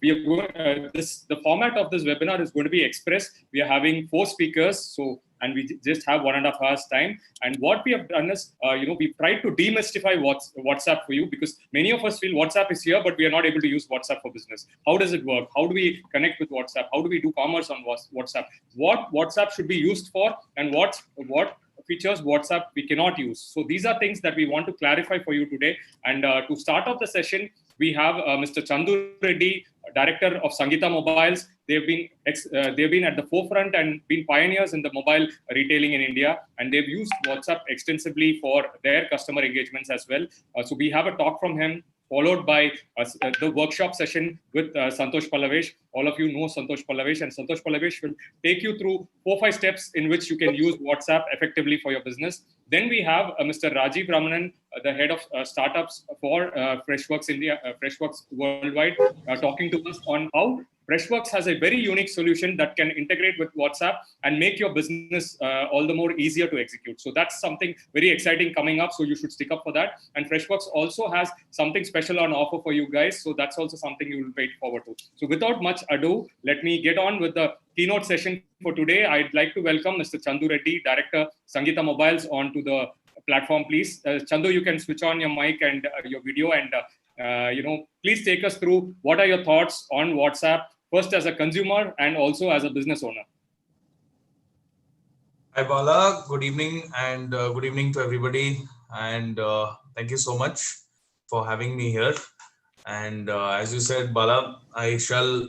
we are going, the format of this webinar is going to be express. We are having 4 speakers, so and we just have 1.5 hours time. And what we have done is, we've tried to demystify WhatsApp for you, because many of us feel WhatsApp is here, but we are not able to use WhatsApp for business. How does it work? How do we connect with WhatsApp? How do we do commerce on WhatsApp? What WhatsApp should be used for, and what features WhatsApp we cannot use. So these are things that we want to clarify for you today. And to start off the session, we have Mr. Chandu Reddy, director of Sangeetha Mobiles. They've been at the forefront and been pioneers in the mobile retailing in India, and they've used WhatsApp extensively for their customer engagements as well. So we have a talk from him, followed by the workshop session with Santhosh Palavesh. All of you know Santhosh Palavesh, and Santhosh Palavesh will take you through 4-5 steps in which you can use WhatsApp effectively for your business. Then we have Mr. Rajiv Ramanan, the head of startups for Freshworks India, Freshworks Worldwide, talking to us on how Freshworks has a very unique solution that can integrate with WhatsApp and make your business all the more easier to execute. So that's something very exciting coming up. So you should stick up for that. And Freshworks also has something special on offer for you guys. So that's also something you will wait forward to. So without much ado, let me get on with the keynote session for today. I'd like to welcome Mr. Chandu Reddy, Director, Sangeetha Mobiles, onto the platform, please. Chandu, you can switch on your mic and your video, and please take us through what are your thoughts on WhatsApp, first as a consumer and also as a business owner. Hi Bala, good evening, and good evening to everybody, and thank you so much for having me here. And as you said, Bala, I shall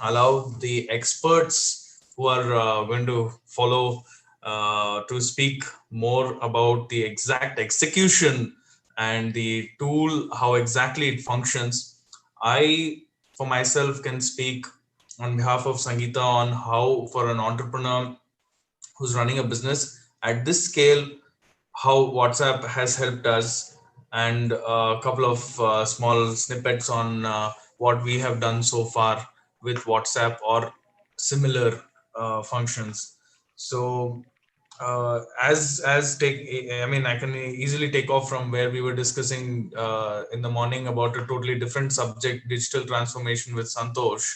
allow the experts who are going to follow to speak more about the exact execution and the tool, how exactly it functions. I, for myself, can speak on behalf of Sangeetha on how, for an entrepreneur who's running a business at this scale, how WhatsApp has helped us, and a couple of small snippets on what we have done so far with WhatsApp or similar functions. So I can easily take off from where we were discussing in the morning about a totally different subject, digital transformation with Santhosh.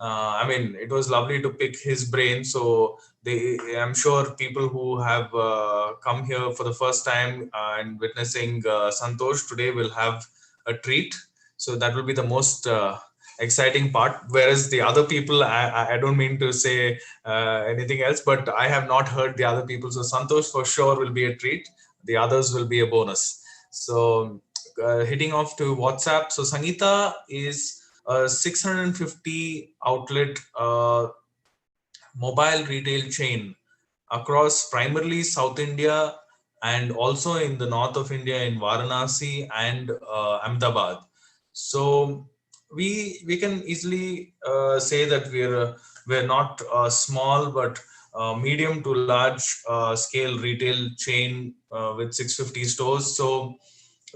It was lovely to pick his brain. So I'm sure people who have come here for the first time and witnessing Santhosh today will have a treat. So that will be the most exciting part. Whereas the other people, I don't mean to say anything else, but I have not heard the other people. So Santhosh for sure will be a treat. The others will be a bonus. So hitting off to WhatsApp. So Sangeetha is a 650 outlet mobile retail chain across primarily South India and also in the north of India in Varanasi and Ahmedabad. So we can easily say that we're not small but medium to large scale retail chain with 650 stores. So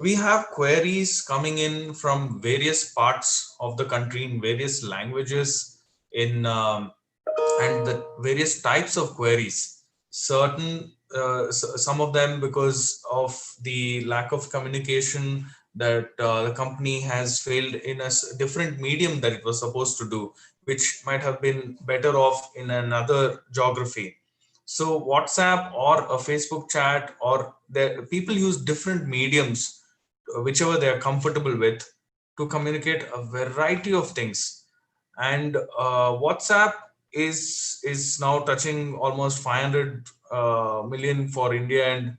we have queries coming in from various parts of the country in various languages in and the various types of queries. Some of them because of the lack of communication that the company has failed in a different medium that it was supposed to do, which might have been better off in another geography. So WhatsApp or a Facebook chat, or people use different mediums, whichever they are comfortable with, to communicate a variety of things. And WhatsApp is now touching almost 500 million for India, and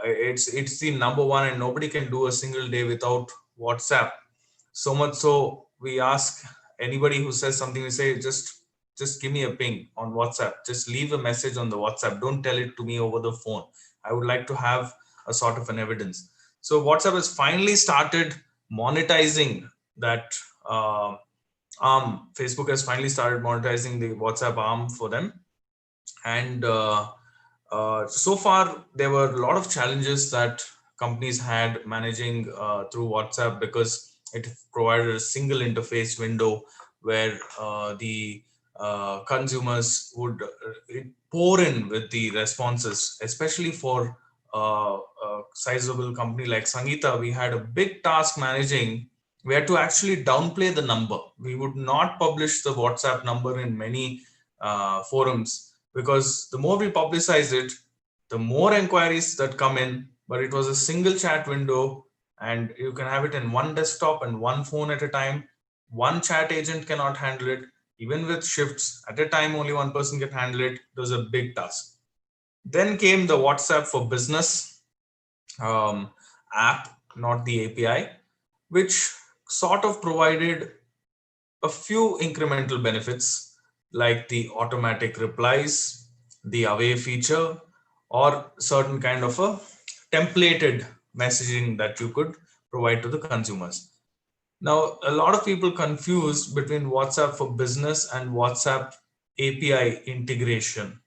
it's the number one, and nobody can do a single day without WhatsApp. So much so, we ask anybody who says something, we say, just give me a ping on WhatsApp. Just leave a message on the WhatsApp. Don't tell it to me over the phone. I would like to have a sort of an evidence. So WhatsApp has finally started monetizing that arm. Facebook has finally started monetizing the WhatsApp arm for them. And so far, there were a lot of challenges that companies had managing through WhatsApp, because it provided a single interface window where the consumers would pour in with the responses, especially for a sizable company like Sangeetha. We had a big task managing we had to actually downplay the number. We would not publish the WhatsApp number in many forums, because the more we publicize it, the more inquiries that come in. But it was a single chat window, and you can have it in one desktop and one phone at a time. One chat agent cannot handle it. Even with shifts at a time, only one person can handle it. It was a big task. Then came the WhatsApp for Business app, not the API, which sort of provided a few incremental benefits like the automatic replies, the away feature, or certain kind of a templated messaging that you could provide to the consumers. Now, a lot of people confuse between WhatsApp for Business and WhatsApp API integration.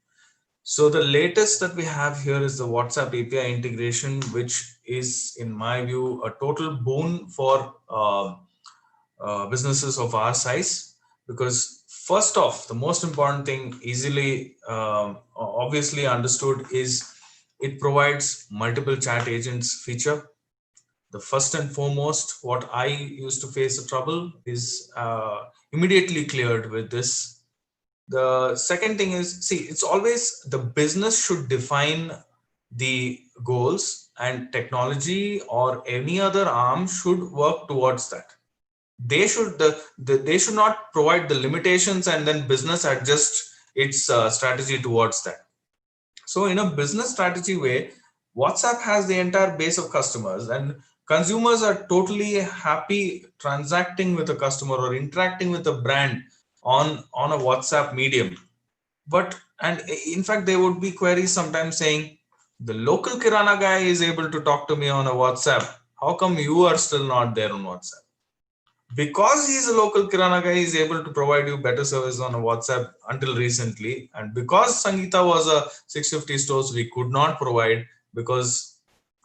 So the latest that we have here is the WhatsApp API integration, which is, in my view, a total boon for businesses of our size. Because first off, the most important thing, easily obviously understood, is it provides multiple chat agents feature. The first and foremost, what I used to face a trouble is immediately cleared with this. The second thing is, see, it's always the business should define the goals, and technology or any other arm should work towards that. They should they should not provide the limitations and then business adjust its strategy towards that. So in a business strategy way, WhatsApp has the entire base of customers, and consumers are totally happy transacting with a customer or interacting with a brand on a WhatsApp medium. But, and in fact, there would be queries sometimes saying, the local kirana guy is able to talk to me on a WhatsApp, how come you are still not there on WhatsApp? Because he's a local kirana guy, he's able to provide you better service on a WhatsApp until recently. And because Sangeetha was a 650 stores, we could not provide, because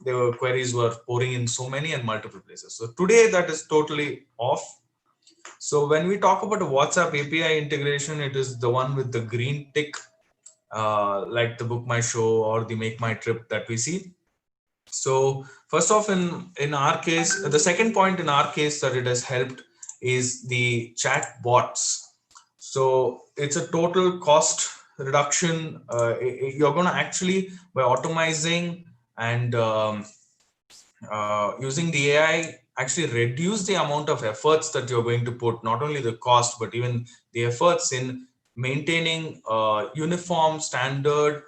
there were queries were pouring in so many and multiple places. So today that is totally off. So when we talk about a WhatsApp API integration, it is the one with the green tick, like the Book My Show or the Make My Trip that we see. So first off, in our case, the second point in our case that it has helped is the chat bots. So it's a total cost reduction. You're going to actually, by automizing and using the AI, actually reduce the amount of efforts that you're going to put, not only the cost, but even the efforts in maintaining uniform, standard,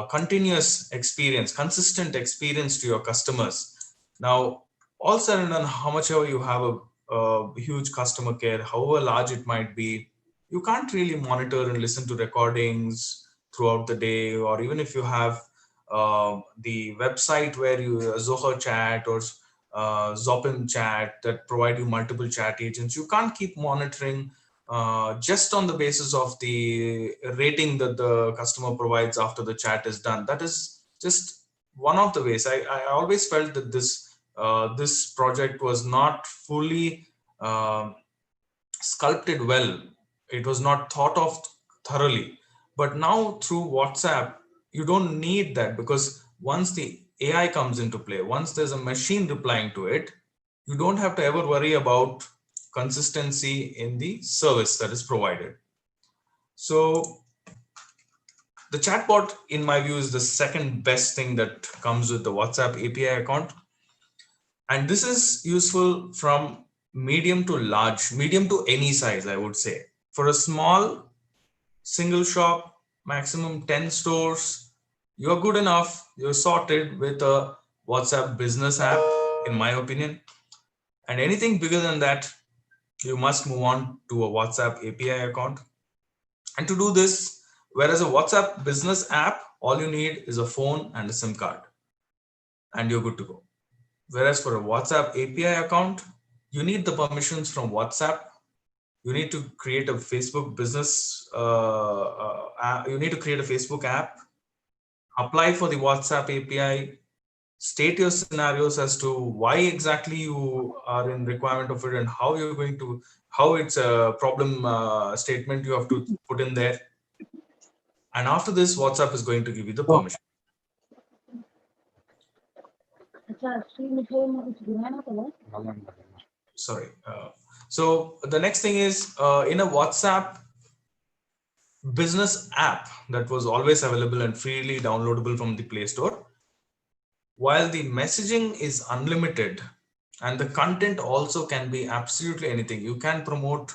continuous experience, consistent experience to your customers. Now, all said and done, how much ever you have a huge customer care, however large it might be, you can't really monitor and listen to recordings throughout the day. Or even if you have the website where you Zoho chat or Zopim chat that provide you multiple chat agents, you can't keep monitoring just on the basis of the rating that the customer provides after the chat is done. That is just one of the ways. I always felt that this project was not fully sculpted well. It was not thought of thoroughly. But now through WhatsApp, you don't need that, because once the AI comes into play, once there's a machine replying to it, you don't have to ever worry about consistency in the service that is provided. So the chatbot, in my view, is the second best thing that comes with the WhatsApp API account. And this is useful from medium to large, medium to any size, I would say. For a small single shop, maximum 10 stores, you're good enough, you're sorted with a WhatsApp business app, in my opinion. And anything bigger than that, you must move on to a WhatsApp API account. And to do this, whereas a WhatsApp business app, all you need is a phone and a SIM card, and you're good to go. Whereas for a WhatsApp API account, you need the permissions from WhatsApp. You need to create a Facebook business, you need to create a Facebook app, apply for the WhatsApp API, state your scenarios as to why exactly you are in requirement of it and how you're going to, how it's a problem statement you have to put in there. And after this, WhatsApp is going to give you the permission. sorry. So the next thing is in a WhatsApp business app that was always available and freely downloadable from the Play Store, while the messaging is unlimited and the content also can be absolutely anything. You can promote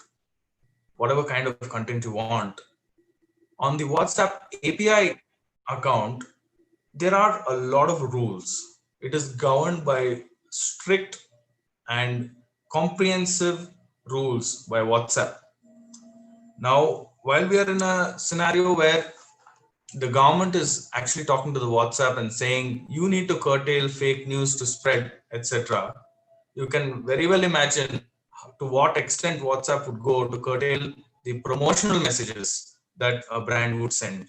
whatever kind of content you want. On the WhatsApp API account, there are a lot of rules. It is governed by strict and comprehensive rules by WhatsApp. Now, while we are in a scenario where the government is actually talking to the WhatsApp and saying you need to curtail fake news to spread, etc., you can very well imagine to what extent WhatsApp would go to curtail the promotional messages that a brand would send.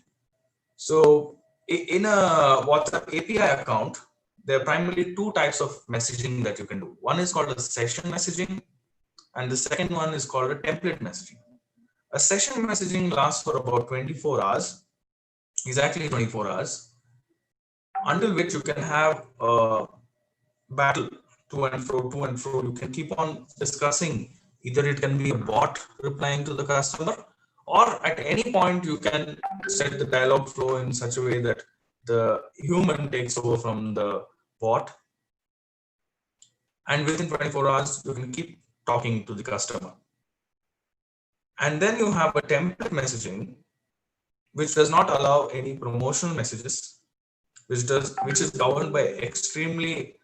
So in a WhatsApp API account, there are primarily two types of messaging that you can do. One is called a session messaging, and the second one is called a template messaging. A session messaging lasts for about 24 hours, exactly 24 hours, until which you can have a battle to and fro, to and fro. You can keep on discussing. Either it can be a bot replying to the customer, or at any point you can set the dialogue flow in such a way that the human takes over from the bot. And within 24 hours, you can keep talking to the customer. And then you have a template messaging, which does not allow any promotional messages, which is governed by extremely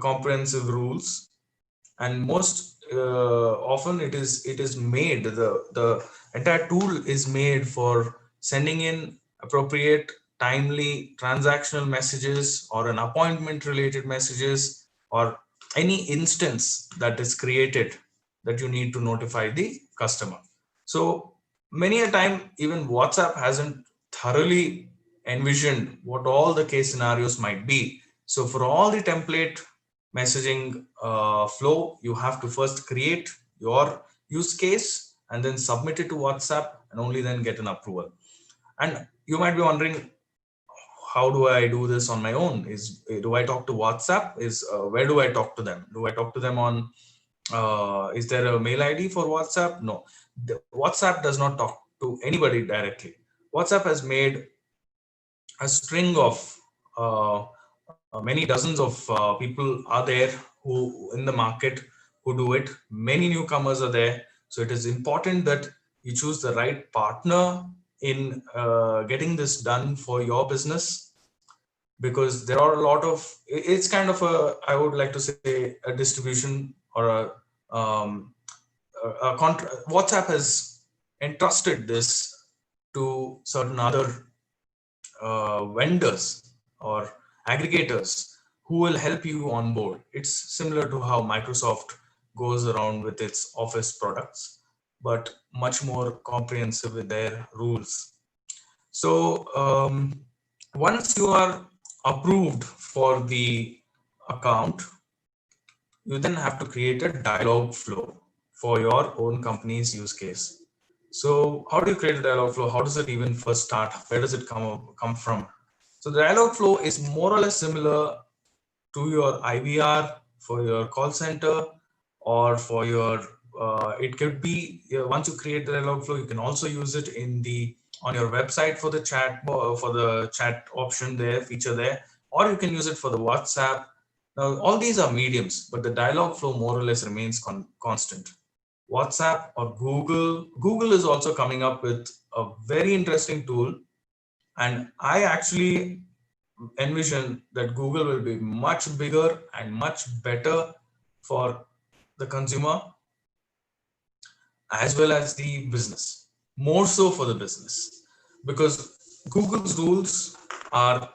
comprehensive rules, and most often it is made, the entire tool is made for sending in appropriate timely transactional messages or an appointment related messages, or any instance that is created that you need to notify the customer. So many a time even WhatsApp hasn't thoroughly envisioned what all the case scenarios might be. So for all the template messaging flow, you have to first create your use case and then submit it to WhatsApp, and only then get an approval. And you might be wondering, how do I do this on my own? Do I talk to WhatsApp? Where do I talk to them? Do I talk to them on is there a mail ID for WhatsApp? No, WhatsApp does not talk to anybody directly. WhatsApp has made a string of many dozens of people are there who in the market who do it. Many newcomers are there. So it is important that you choose the right partner in getting this done for your business, because there are a lot of, it's kind of a, I would like to say, a distribution or WhatsApp has entrusted this to certain other vendors or aggregators who will help you on board. It's similar to how Microsoft goes around with its Office products, but much more comprehensive with their rules. So once you are approved for the account, you then have to create a dialogue flow for your own company's use case. So how do you create a dialogue flow? How does it even first start? Where does it come from? So the dialogue flow is more or less similar to your IVR for your call center, or for your it could be, once you create the dialogue flow, you can also use it on your website for the chat option there, feature there, or you can use it for the WhatsApp. Now all these are mediums, but the dialogue flow more or less remains constant. WhatsApp or Google is also coming up with a very interesting tool, and I actually envision that Google will be much bigger and much better for the consumer as well as the business, more so for the business, because Google's rules are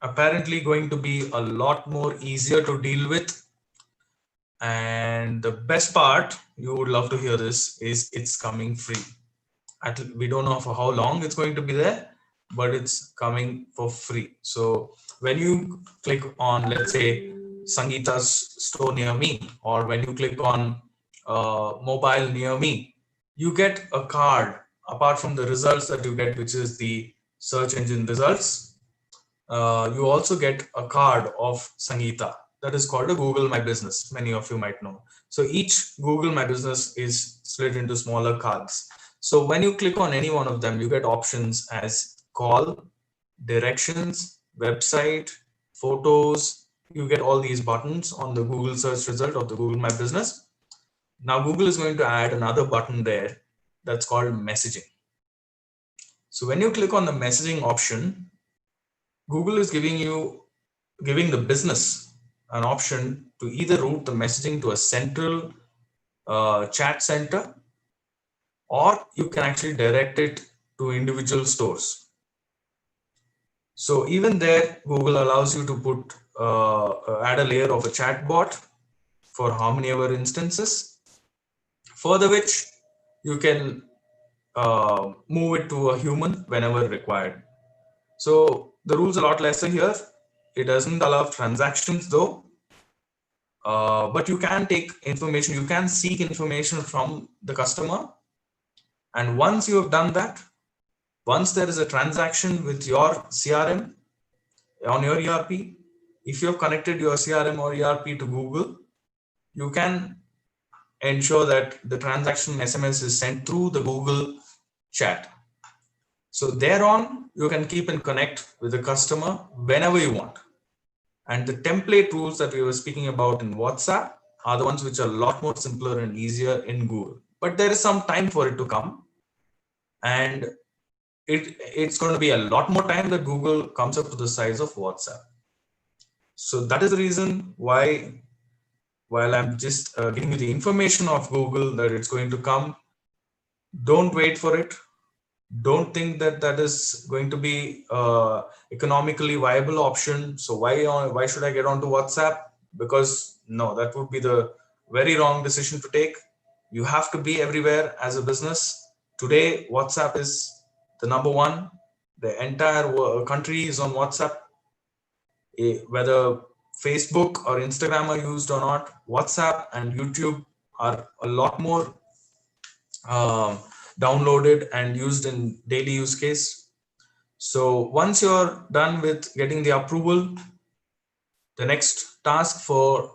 apparently going to be a lot more easier to deal with. And the best part, you would love to hear this, is it's coming free. We don't know for how long it's going to be there, but it's coming for free. So when you click on, let's say, Sangeetha's store near me, or when you click on mobile near me, you get a card apart from the results that you get, which is the search engine results. You also get a card of Sangeetha that is called a Google My Business. Many of you might know. So each Google My Business is split into smaller cards. So when you click on any one of them, you get options as call, directions, website, photos. You get all these buttons on the Google search result of the Google My Business. Now Google is going to add another button there that's called messaging. So when you click on the messaging option, Google is giving the business an option to either route the messaging to a central chat center, or you can actually direct it to individual stores. So even there, Google allows you to put add a layer of a chat bot for how many ever instances, further which you can move it to a human whenever required. So the rules are a lot lesser here. It doesn't allow transactions though, but you can take information, you can seek information from the customer. And once you have done that, once there is a transaction with your CRM on your ERP, if you have connected your CRM or ERP to Google, you can ensure that the transaction SMS is sent through the Google chat. So thereon, you can keep and connect with the customer whenever you want. And the template tools that we were speaking about in WhatsApp are the ones which are a lot more simpler and easier in Google. But there is some time for it to come. And it's going to be a lot more time that Google comes up to the size of WhatsApp. So that is the reason why, while I'm just giving you the information of Google that it's going to come, don't wait for it. Don't think that that is going to be economically viable option. So why should I get onto WhatsApp? Because no, that would be the very wrong decision to take. You have to be everywhere as a business. Today, WhatsApp is the number one. The entire country is on WhatsApp. Whether Facebook or Instagram are used or not, WhatsApp and YouTube are a lot more downloaded and used in daily use case. So once you're done with getting the approval, the next task for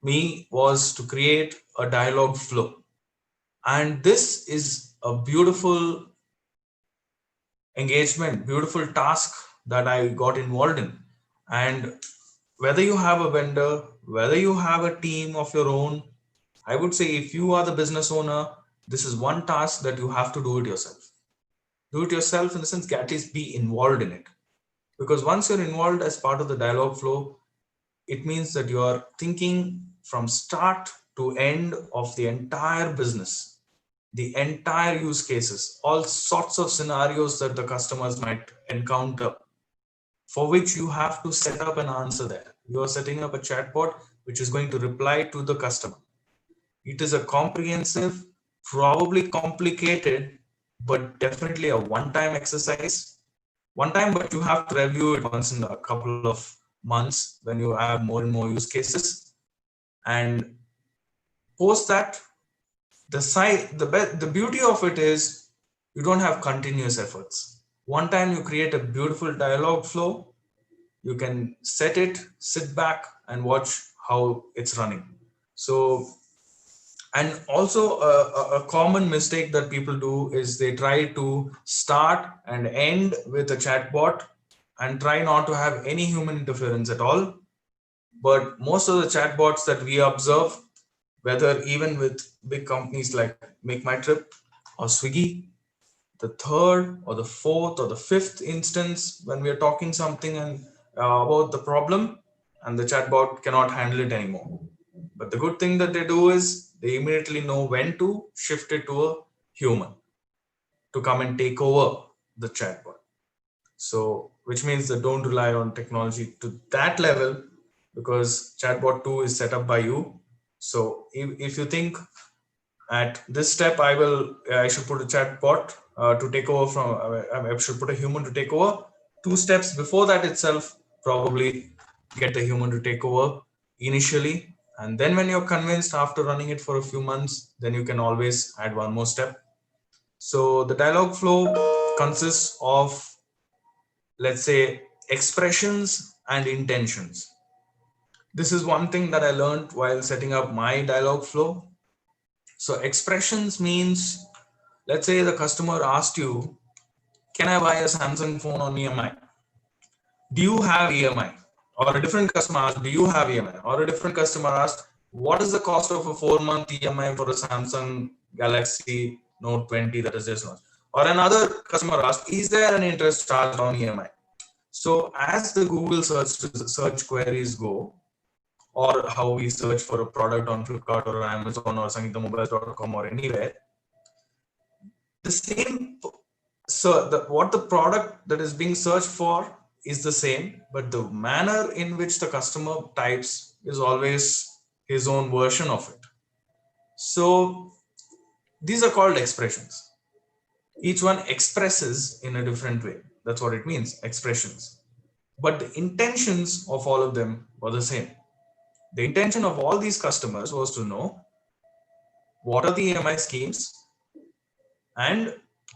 me was to create a dialogue flow. And this is a beautiful engagement, beautiful task that I got involved in. And whether you have a vendor, whether you have a team of your own, I would say if you are the business owner, this is one task that you have to do it yourself. Do it yourself in the sense, at least be involved in it. Because once you're involved as part of the dialogue flow, it means that you are thinking from start to end of the entire business, the entire use cases, all sorts of scenarios that the customers might encounter, for which you have to set up an answer there. You are setting up a chatbot which is going to reply to the customer. It is a comprehensive, probably complicated, but definitely a one-time exercise. One time, but you have to review it once in a couple of months when you have more and more use cases. And post that, the beauty of it is you don't have continuous efforts. One time you create a beautiful dialogue flow, you can set it, sit back and watch how it's running. So, and also a common mistake that people do is they try to start and end with a chatbot and try not to have any human interference at all. But most of the chatbots that we observe, whether even with big companies like Make My Trip or Swiggy, the third or the fourth or the fifth instance when we are talking something and about the problem, and the chatbot cannot handle it anymore. But the good thing that they do is they immediately know when to shift it to a human to come and take over the chatbot. So, which means that don't rely on technology to that level, because chatbot 2 is set up by you. So if you think at this step, I should put a chatbot to take over I should put a human to take over. 2 steps before that itself, probably get the human to take over initially. And then when you're convinced after running it for a few months, then you can always add one more step. So the dialogue flow consists of, let's say, expressions and intentions. This is one thing that I learned while setting up my dialogue flow. So expressions means, let's say the customer asked you, can I buy a Samsung phone on EMI? Do you have EMI? Or a different customer asked, do you have EMI? Or a different customer asked, what is the cost of a 4-month EMI for a Samsung Galaxy Note 20 that is just launched? Or another customer asked, is there an interest charged on EMI? So as the Google search queries go, or how we search for a product on Flipkart or Amazon or sangeethamobiles.com or anywhere, the same, so what the product that is being searched for is the same, but the manner in which the customer types is always his own version of it. So these are called expressions. Each one expresses in a different way. That's what it means, expressions. But the intentions of all of them were the same. The intention of all these customers was to know what are the EMI schemes, and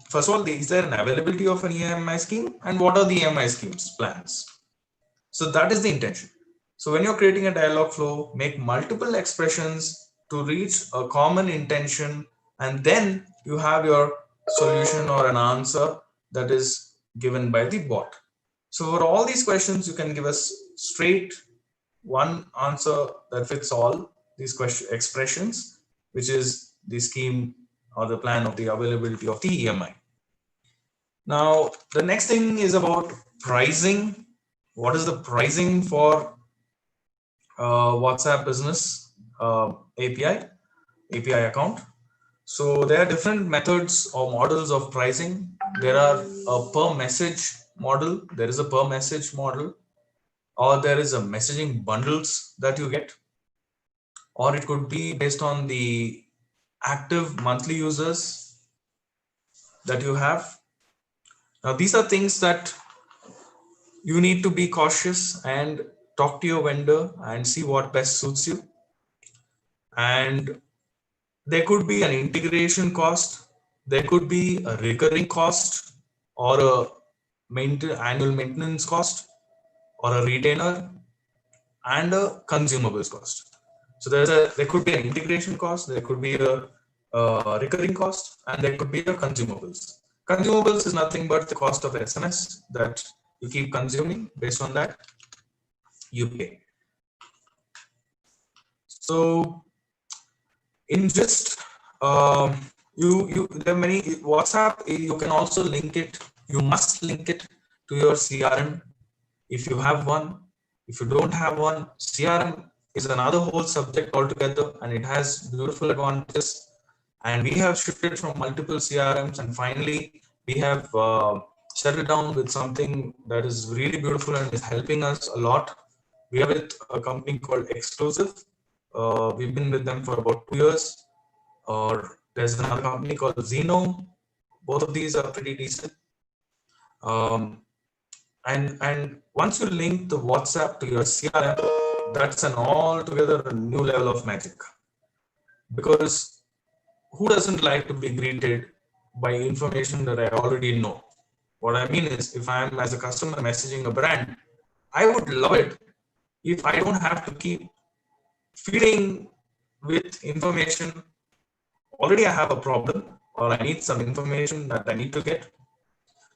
first of all, is there an availability of an EMI scheme, and what are the EMI schemes plans? So that is the intention. So when you're creating a dialogue flow, make multiple expressions to reach a common intention, and then you have your solution or an answer that is given by the bot. So for all these questions, you can give us straight one answer that fits all these expressions, which is the scheme or the plan of the availability of the EMI. Now, the next thing is about pricing. What is the pricing for WhatsApp business API account? So there are different methods or models of pricing. There are a per message model. There is a per message model, or there is a messaging bundles that you get, or it could be based on the active monthly users that you have. Now, these are things that you need to be cautious and talk to your vendor and see what best suits you. And there could be an integration cost, there could be a recurring cost, or a annual maintenance cost, or a retainer, and a consumables cost. So there could be an integration cost, there could be a recurring cost, and there could be a consumables. Consumables is nothing but the cost of SMS that you keep consuming. Based on that, you pay. So in just there are many WhatsApp. You can also link it. You must link it to your CRM if you have one. If you don't have one, CRM is another whole subject altogether, and it has beautiful advantages. And we have shifted from multiple CRMs, and finally we have settled down with something that is really beautiful and is helping us a lot. We are with a company called Exclusive. We've been with them for about 2 years. Or there's another company called Zeno. Both of these are pretty decent. And once you link the WhatsApp to your CRM, that's an altogether new level of magic. Because who doesn't like to be greeted by information that I already know? What I mean is, if I'm as a customer messaging a brand, I would love it if I don't have to keep feeding with information. Already I have a problem, or I need some information that I need to get.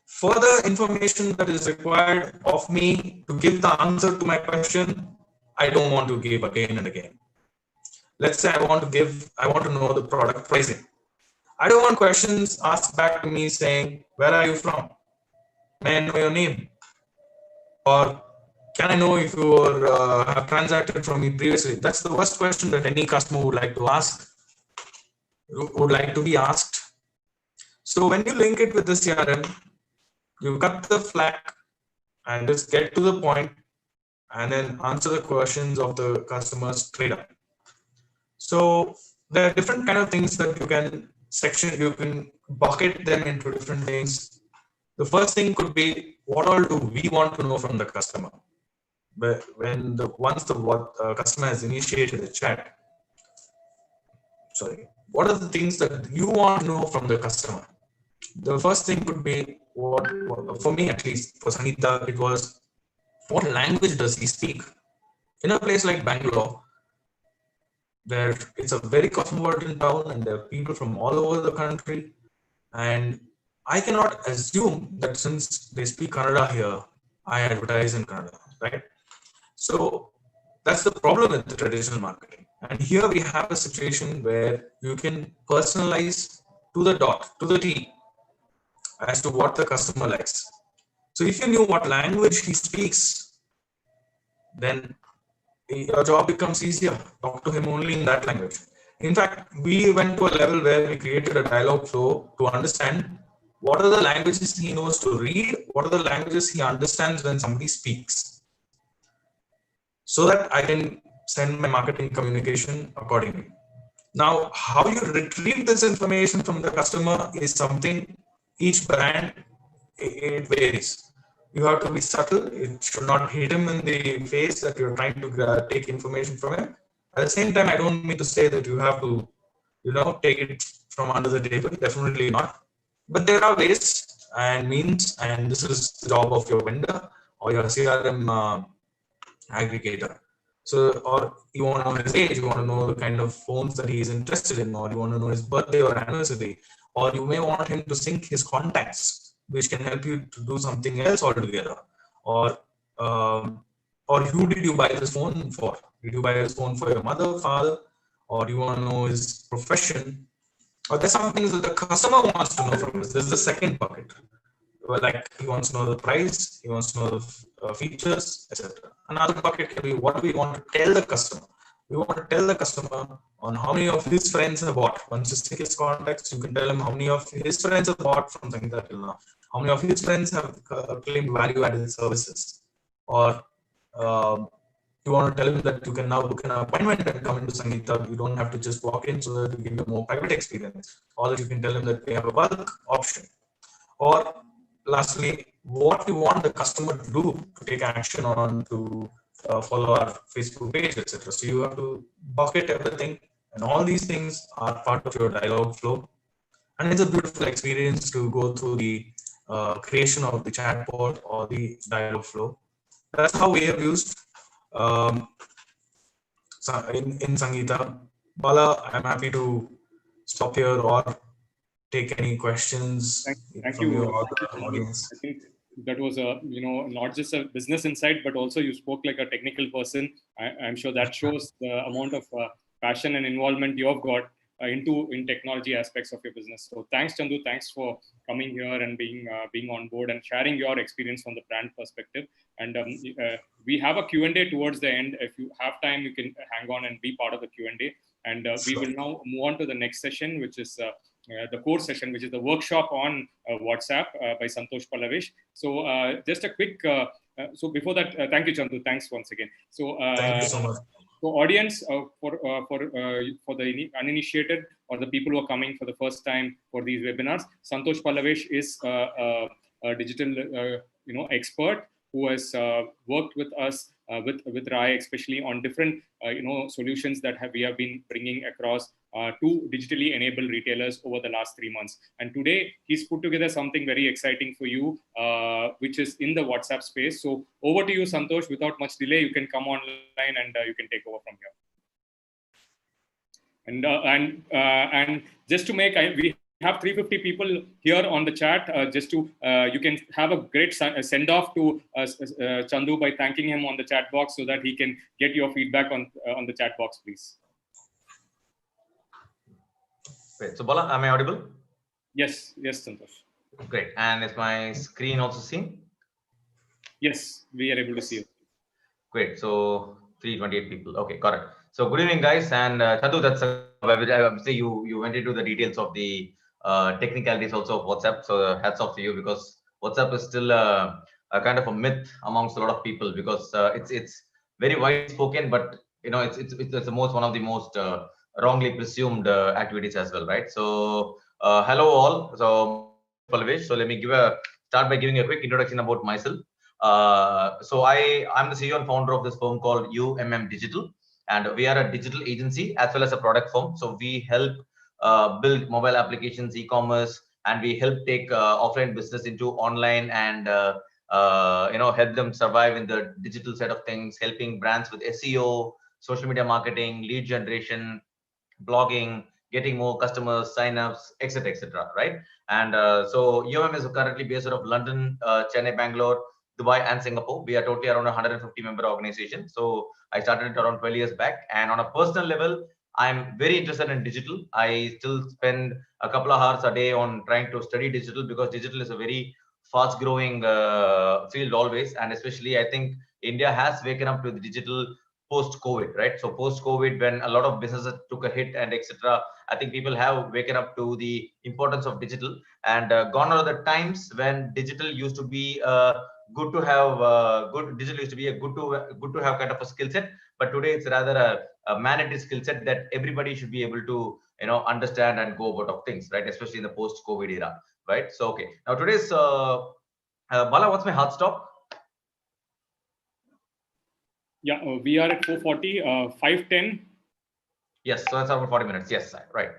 Further information that is required of me to give the answer to my question, I don't want to give again and again. Let's say I want to know the product pricing. I don't want questions asked back to me saying, where are you from? May I know your name? Or can I know if you have transacted from me previously? That's the worst question that any customer would like to ask, would like to be asked. So when you link it with the CRM, you cut the slack and just get to the point, and then answer the questions of the customers straight up. So there are different kind of things that you can bucket them into different things. The first thing could be, what all do we want to know from the customer? But once the customer has initiated the chat, what are the things that you want to know from the customer? The first thing could be, for me at least, for Sangeetha, it was, what language does he speak? In a place like Bangalore, where it's a very cosmopolitan town and there are people from all over the country, and I cannot assume that since they speak Kannada here, I advertise in Kannada, right? So that's the problem with the traditional marketing. And here we have a situation where you can personalize to the dot, to the T, as to what the customer likes. So if you knew what language he speaks, then your job becomes easier. Talk to him only in that language. In fact, we went to a level where we created a dialogue flow to understand what are the languages he knows to read, what are the languages he understands when somebody speaks, so that I can send my marketing communication accordingly. Now, how you retrieve this information from the customer is something each brand it varies. You have to be subtle. It should not hit him in the face that you're trying to take information from him. At the same time, I don't mean to say that you have to, take it from under the table. Definitely not. But there are ways and means, and this is the job of your vendor or your CRM aggregator. So, or you want to know his age, you want to know the kind of phones that he is interested in, or you want to know his birthday or anniversary, or you may want him to sync his contacts, which can help you to do something else altogether. Or, or who did you buy this phone for? Did you buy this phone for your mother, father, or you want to know his profession? Or there's some things that the customer wants to know from us. This is the second bucket. Well, like he wants to know the price, he wants to know the features, etc. Another bucket can be what we want to tell the customer. We want to tell the customer on how many of his friends have bought. Once you stick his contacts, you can tell him how many of his friends have bought from Sangeetha till now. How many of his friends have claimed value-added services, or you want to tell him that you can now book an appointment and come into Sangeetha. You don't have to just walk in, so that you give you a more private experience. Or that you can tell him that we have a bulk option. Or lastly, what we want the customer to do to take action on to follow our Facebook page, etc. So you have to bucket everything, and all these things are part of your dialogue flow. And it's a beautiful experience to go through the creation of the chatbot or the dialogue flow. That's how we have used um, in Sangeetha. Bala, I'm happy to stop here or take any questions Thank from you. your Chandu. audience. I think that was a not just a business insight, but also you spoke like a technical person. I'm sure that shows the amount of passion and involvement you have got in technology aspects of your business. So thanks, Chandu. Thanks for coming here and being on board and sharing your experience from the brand perspective. And we have a Q&A towards the end. If you have time, you can hang on and be part of the Q&A. And we will now move on to the next session, which is the core session, which is the workshop on WhatsApp by Santhosh Palavesh. So just a quick, so before that, thank you, Chandu. Thanks once again. So Thank you so much. so audience, for the uninitiated or the people who are coming for the first time for these webinars, Santhosh Palavesh is a digital expert who has worked with us with Rai, especially on different solutions that we have been bringing across to digitally enabled retailers over the last 3 months. And today he's put together something very exciting for you, which is in the WhatsApp space. So over to you, Santhosh. Without much delay, you can come online and you can take over from here. And just to make, we have 350 people here on the chat. Just to you can have a great send off to Chandu by thanking him on the chat box, so that he can get your feedback on the chat box, please. Great. So Bala, am I audible? Yes, Santhosh. Great. And is my screen also seen? Yes, we are able to see you. Great. So 328 people. Okay, got it. So good evening, guys. And Chandu, that's I would say you went into the details of the technicalities also of WhatsApp. So hats off to you, because WhatsApp is still a kind of a myth amongst a lot of people, because it's very widely spoken, but it's the one of the most wrongly presumed activities as well, right? So hello all. So Palavesh. So let me start by giving a quick introduction about myself. So I'm the CEO and founder of this firm called UMM Digital, and we are a digital agency as well as a product firm. So we help build mobile applications, e-commerce, and we help take offline business into online and help them survive in the digital side of things, helping brands with SEO, social media marketing, lead generation, blogging, getting more customers, signups, etc., right? And so UMM is currently based out of London, Chennai, Bangalore, Dubai, and Singapore. We are totally around 150 member organization. So I started it around 12 years back. And on a personal level, I'm very interested in digital. I still spend a couple of hours a day on trying to study digital, because digital is a very fast growing field always. And especially, I think India has waken up to the digital post COVID, right? So post COVID, when a lot of businesses took a hit and etc., I think people have waken up to the importance of digital, and gone are the times when digital used to be good to have digital used to be a good to have kind of a skill set, but today it's rather a mandatory skill set that everybody should be able to understand and go about of things, right? Especially in the post COVID era, right? So okay, now today's Bala, what's my hard stop? Yeah, we are at 4:40, 5:10. Yes, so that's about 40 minutes. Yes, right.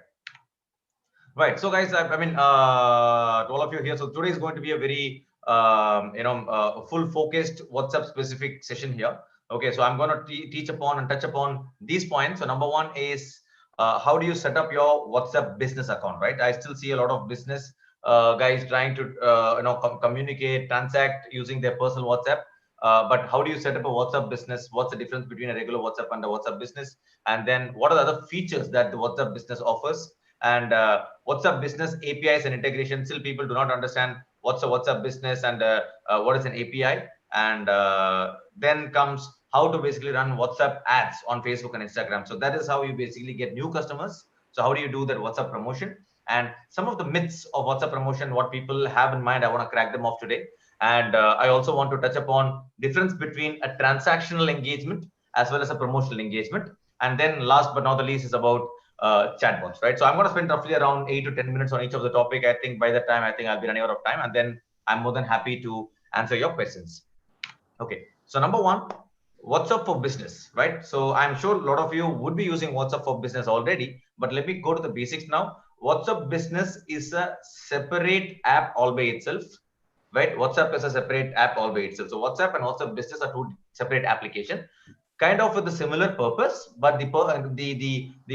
Right. So, guys, I mean, to all of you here, so today is going to be a very, full focused WhatsApp specific session here. Okay, so I'm going to teach upon and touch upon these points. So, number one is how do you set up your WhatsApp business account, right? I still see a lot of business guys trying to, communicate, transact using their personal WhatsApp. But how do you set up a WhatsApp business? What's the difference between a regular WhatsApp and a WhatsApp business? And then what are the other features that the WhatsApp business offers? And WhatsApp business APIs and integration. Still, people do not understand what's a WhatsApp business and what is an API. And then comes how to basically run WhatsApp ads on Facebook and Instagram. So that is how you basically get new customers. So how do you do that WhatsApp promotion? And some of the myths of WhatsApp promotion, what people have in mind, I want to crack them off today. And I also want to touch upon difference between a transactional engagement as well as a promotional engagement. And then last but not the least is about chatbots, right? So I'm going to spend roughly around 8 to 10 minutes on each of the topic. I think by that time, I think I'll be running out of time, and then I'm more than happy to answer your questions. Okay. So number one, WhatsApp for business, right? So I'm sure a lot of you would be using WhatsApp for business already, but let me go to the basics now. WhatsApp business is a separate app all by itself, right? WhatsApp is a separate app all by itself. So WhatsApp and WhatsApp business are two separate applications, kind of with a similar purpose, but the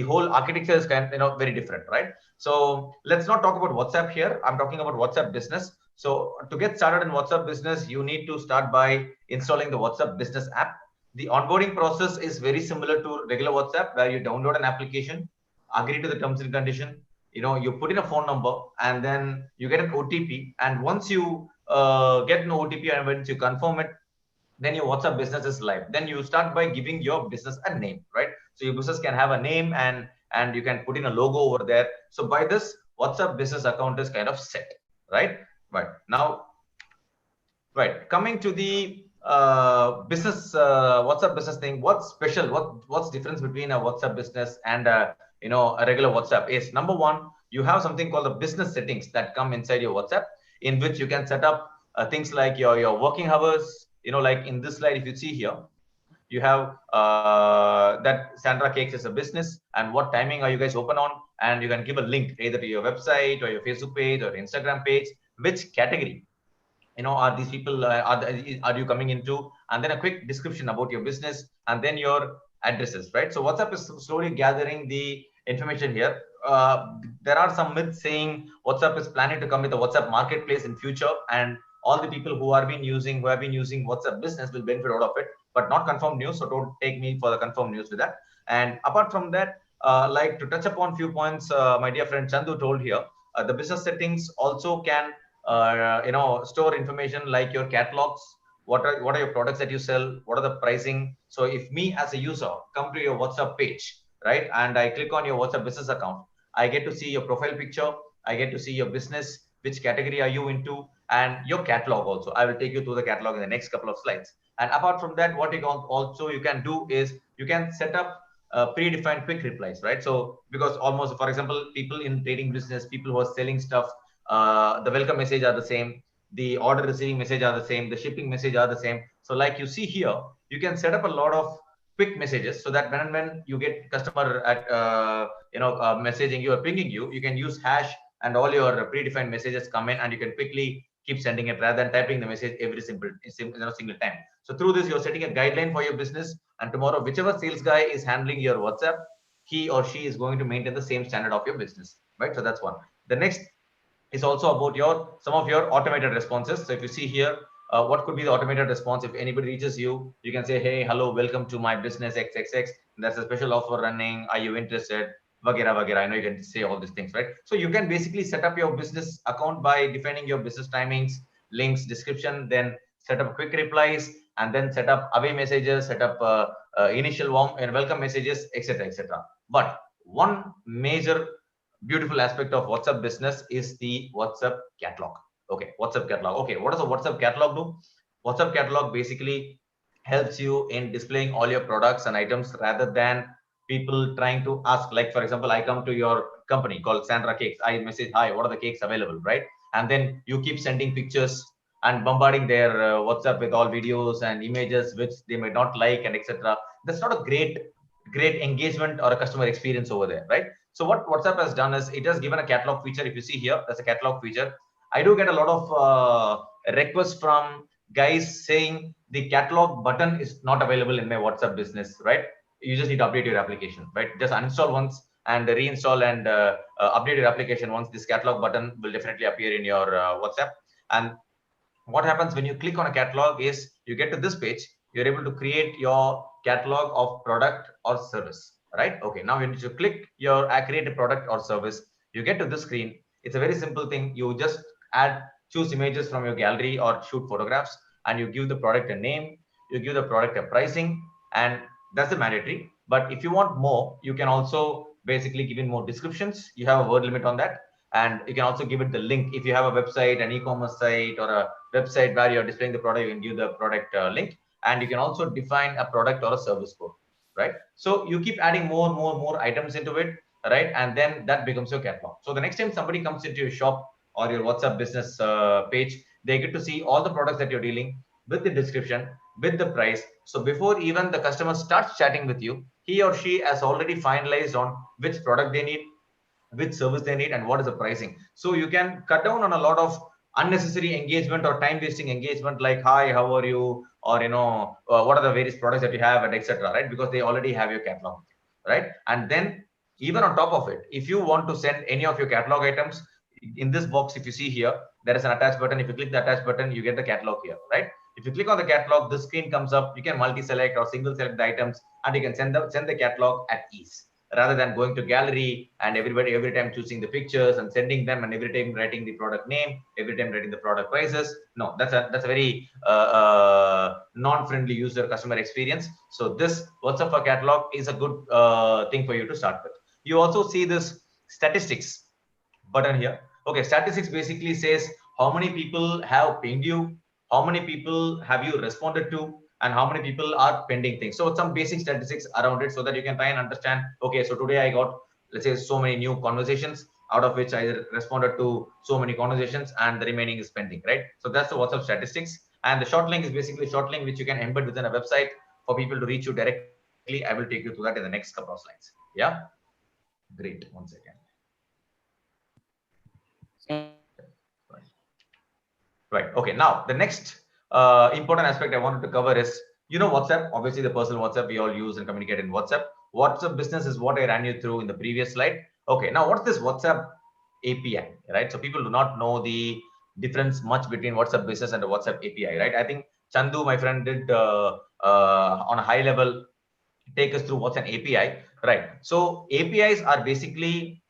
whole architecture is kind of very different, right? So let's not talk about WhatsApp here. I'm talking about WhatsApp business. So to get started in WhatsApp business, you need to start by installing the WhatsApp business app. The onboarding process is very similar to regular WhatsApp, where you download an application, agree to the terms and condition, you put in a phone number, and then you get an OTP. And once you get an OTP and once you confirm it, then your WhatsApp business is live. Then you start by giving your business a name, right? So your business can have a name, and you can put in a logo over there. So by this, WhatsApp business account is kind of set, right? Right. Now, right, coming to the business WhatsApp business thing, what's special, what's difference between a WhatsApp business and a regular WhatsApp is, number one, you have something called the business settings that come inside your WhatsApp, in which you can set up things like your working hours. Like in this slide, if you see here, you have that Sandra Cakes is a business, and what timing are you guys open on, and you can give a link either to your website or your Facebook page or Instagram page, which category are these people are you coming into, and then a quick description about your business, and then your addresses, right? So WhatsApp is slowly gathering the information here. There are some myths saying WhatsApp is planning to come with a WhatsApp marketplace in future, and all the people who have been using WhatsApp business will benefit out of it, but not confirmed news. So don't take me for the confirmed news with that. And apart from that, like to touch upon few points, my dear friend Chandu told here, the business settings also can store information like your catalogs, what are your products that you sell, what are the pricing. So if me as a user come to your WhatsApp page, right, and I click on your WhatsApp business account, I get to see your profile picture, I get to see your business, which category are you into, and your catalog also. I will take you through the catalog in the next couple of slides. And apart from that, what you can do is you can set up predefined quick replies, right? So because almost, for example, people in trading business, people who are selling stuff, the welcome message are the same, the order receiving message are the same, the shipping message are the same. So like you see here, you can set up a lot of quick messages, so that when you get customer at messaging you or pinging you, you can use hash, and all your predefined messages come in, and you can quickly keep sending it rather than typing the message every single time. So through this, you're setting a guideline for your business, and tomorrow, whichever sales guy is handling your WhatsApp, he or she is going to maintain the same standard of your business, right? So that's one. The next is also about some of your automated responses. So if you see here, what could be the automated response? If anybody reaches you, you can say, hey, hello, welcome to my business XXX. There's a special offer running. Are you interested? Vagera, vagera. I know you can say all these things, right? So you can basically set up your business account by defining your business timings, links, description, then set up quick replies, and then set up away messages, set up initial warm and welcome messages, etc., etc. But one major beautiful aspect of WhatsApp business is the WhatsApp catalog. Okay, WhatsApp catalog. Okay, what does a WhatsApp catalog do? WhatsApp catalog basically helps you in displaying all your products and items rather than people trying to ask. Like, for example, I come to your company called Sandra Cakes. I message, hi, what are the cakes available, right? And then you keep sending pictures and bombarding their WhatsApp with all videos and images which they may not like, and etc. That's not a great engagement or a customer experience over there, right? So what WhatsApp has done is it has given a catalog feature. If you see here, that's a catalog feature. I do get a lot of requests from guys saying the catalog button is not available in my WhatsApp business, right? You just need to update your application, right? Just uninstall once and reinstall and update your application once. This catalog button will definitely appear in your WhatsApp. And what happens when you click on a catalog is you get to this page, you're able to create your catalog of product or service, right? Okay, now you need to click your create a product or service. You get to this screen. It's a very simple thing. You just choose images from your gallery or shoot photographs, and you give the product a name, you give the product a pricing, and that's the mandatory. But if you want more, you can also basically give in more descriptions. You have a word limit on that. And you can also give it the link. If you have a website, an e-commerce site, or a website where you're displaying the product, you can give the product link. And you can also define a product or a service code, right? So you keep adding more items into it, right? And then that becomes your catalog. So the next time somebody comes into your shop or your WhatsApp business page, they get to see all the products that you're dealing with, the description, with the price. So before even the customer starts chatting with you, he or she has already finalized on which product they need, which service they need, and what is the pricing. So you can cut down on a lot of unnecessary engagement or time wasting engagement, like, hi, how are you, or what are the various products that you have, and etc., right? Because they already have your catalog, right? And then even on top of it, if you want to send any of your catalog items, in this box, if you see here, there is an attach button. If you click the attach button, you get the catalog here, right? If you click on the catalog, the screen comes up. You can multi-select or single select the items, and you can send the catalog at ease, rather than going to gallery and every time choosing the pictures and sending them, and every time writing the product name, every time writing the product prices. No, that's a very non-friendly user customer experience. So this WhatsApp for catalog is a good thing for you to start with. You also see this statistics button here. Okay, statistics basically says how many people have pinged you, how many people have you responded to, and how many people are pending things. So some basic statistics around it, so that you can try and understand, okay, so today I got, let's say, so many new conversations, out of which I responded to so many conversations, and the remaining is pending, right? So that's the WhatsApp statistics. And the short link is basically short link which you can embed within a website for people to reach you directly. I will take you through that in the next couple of slides. Yeah, great. One second. Right. Okay. Now the next important aspect I wanted to cover is, WhatsApp. Obviously, the personal WhatsApp we all use and communicate in WhatsApp. WhatsApp business is what I ran you through in the previous slide. Okay. Now, what's this WhatsApp API? Right. So people do not know the difference much between WhatsApp business and the WhatsApp API. Right. I think Chandu, my friend, did on a high level take us through what's an API. Right. So APIs are basically,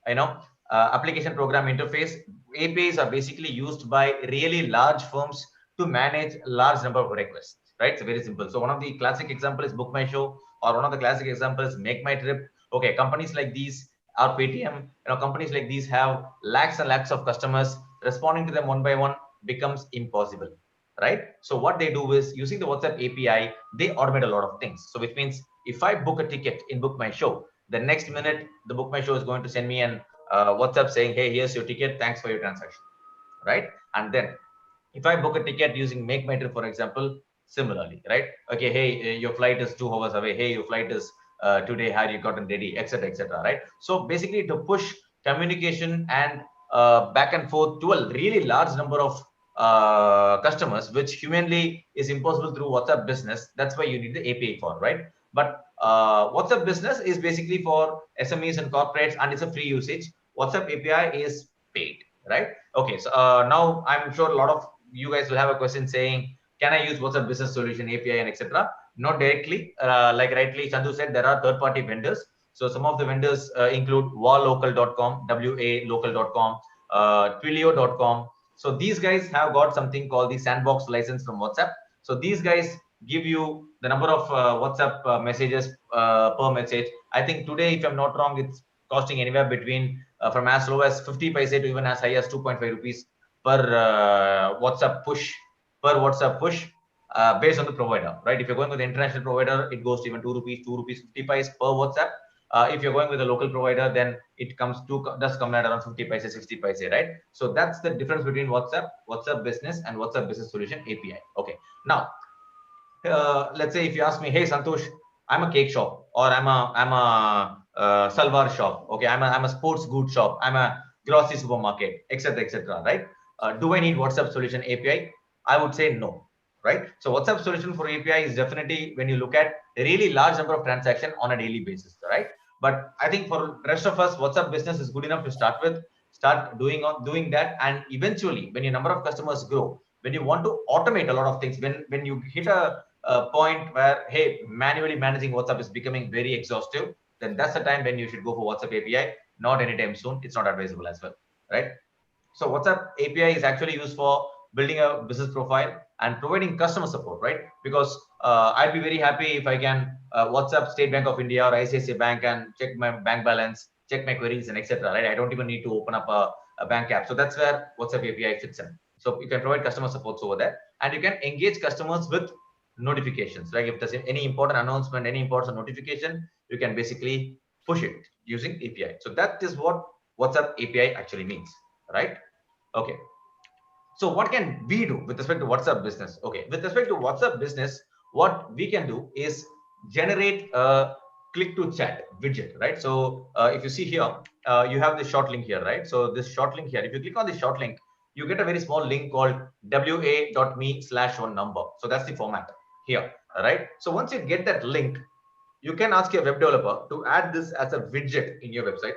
application program interface. APIs are basically used by really large firms to manage a large number of requests, right? It's very simple. So one of the classic examples is Book My Show, or one of the classic examples is Make My Trip. Okay, companies like these are Paytm. Companies like these have lakhs and lakhs of customers. Responding to them one by one becomes impossible, right? So what they do is, using the WhatsApp API, they automate a lot of things. So which means if I book a ticket in Book My Show, the next minute the Book My Show is going to send me an WhatsApp saying, hey, here's your ticket, thanks for your transaction, right? And then if I book a ticket using Make My Trip, for example, similarly, right? Okay, hey, your flight is 2 hours away. Hey, your flight is today, had you gotten ready, etc., etc., right? So basically, to push communication and back and forth to a really large number of customers, which humanly is impossible through WhatsApp Business. That's why you need the API for, right? But WhatsApp Business is basically for SMEs and corporates, and it's a free usage. WhatsApp API is paid, right? Okay, so now I'm sure a lot of you guys will have a question saying, can I use WhatsApp Business Solution API and etc.? Not directly. Like rightly Chandu said, there are third-party vendors. So some of the vendors include walocal.com, walocal.com, twilio.com. So these guys have got something called the sandbox license from WhatsApp. So these guys give you the number of WhatsApp messages per message. I think today, if I'm not wrong, it's costing anywhere between from as low as 50 paise to even as high as 2.5 rupees per WhatsApp push, based on the provider, right? If you're going with the international provider, it goes to even 2 rupees, 50 paise per WhatsApp. If you're going with a local provider, then it does come at around 50 paise, 60 paise, right? So that's the difference between WhatsApp Business and WhatsApp Business Solution API. Okay, now let's say if you ask me, hey Santhosh, I'm a cake shop, or I'm a salwar shop. Okay, I'm a sports goods shop. I'm a grocery supermarket, etc., right? Do I need WhatsApp Solution API? I would say no, right? So WhatsApp Solution for API is definitely when you look at a really large number of transactions on a daily basis, right? But I think for the rest of us, WhatsApp Business is good enough to start with. Start doing that, and eventually, when your number of customers grow, when you want to automate a lot of things, when you hit a point where, hey, manually managing WhatsApp is becoming very exhaustive, then that's the time when you should go for WhatsApp API. Not anytime soon. It's not advisable as well, right? So WhatsApp API is actually used for building a business profile and providing customer support, right? Because I'd be very happy if I can WhatsApp State Bank of India or ICICI Bank and check my bank balance, check my queries, and etc. Right? I don't even need to open up a bank app. So that's where WhatsApp API fits in. So you can provide customer supports over there, and you can engage customers with notifications. Like if there's any important announcement, any important notification, you can basically push it using API. So that is what WhatsApp API actually means, right? Okay. So what can we do with respect to WhatsApp Business? Okay, with respect to WhatsApp Business, what we can do is generate a click to chat widget, right? So if you see here, you have the short link here, right? So this short link here, if you click on the short link, you get a very small link called wa.me/one number. So that's the format here, right? So once you get that link, you can ask your web developer to add this as a widget in your website,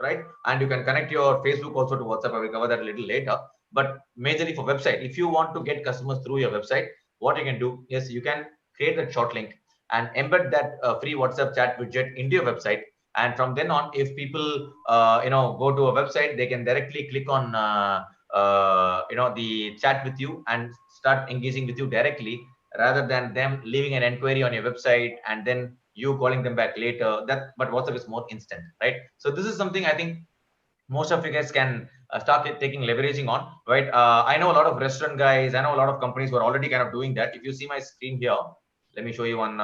right? And you can connect your Facebook also to WhatsApp. I will cover that a little later. But majorly for website, if you want to get customers through your website, what you can do is you can create a short link and embed that free WhatsApp chat widget into your website. And from then on, if people go to a website, they can directly click on the chat with you and start engaging with you directly, rather than them leaving an inquiry on your website and then you calling them back later. But WhatsApp is more instant, right? So this is something I think most of you guys can start taking leveraging on, right? I know a lot of restaurant guys, I know a lot of companies who are already kind of doing that. If you see my screen here, let me show you one.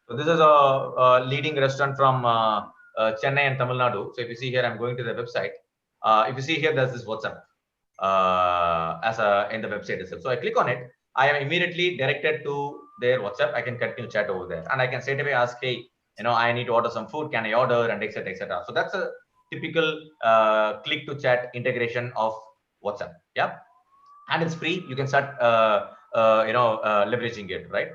So this is a leading restaurant from Chennai and Tamil Nadu. So if you see here, I'm going to the website. If you see here, there's this WhatsApp in the website itself. So I click on it, I am immediately directed to their WhatsApp. I can continue chat over there, and I can straight away ask, hey, I need to order some food. Can I order? And etc., etc. So that's a typical click to chat integration of WhatsApp. Yeah, and it's free. You can start leveraging it, right?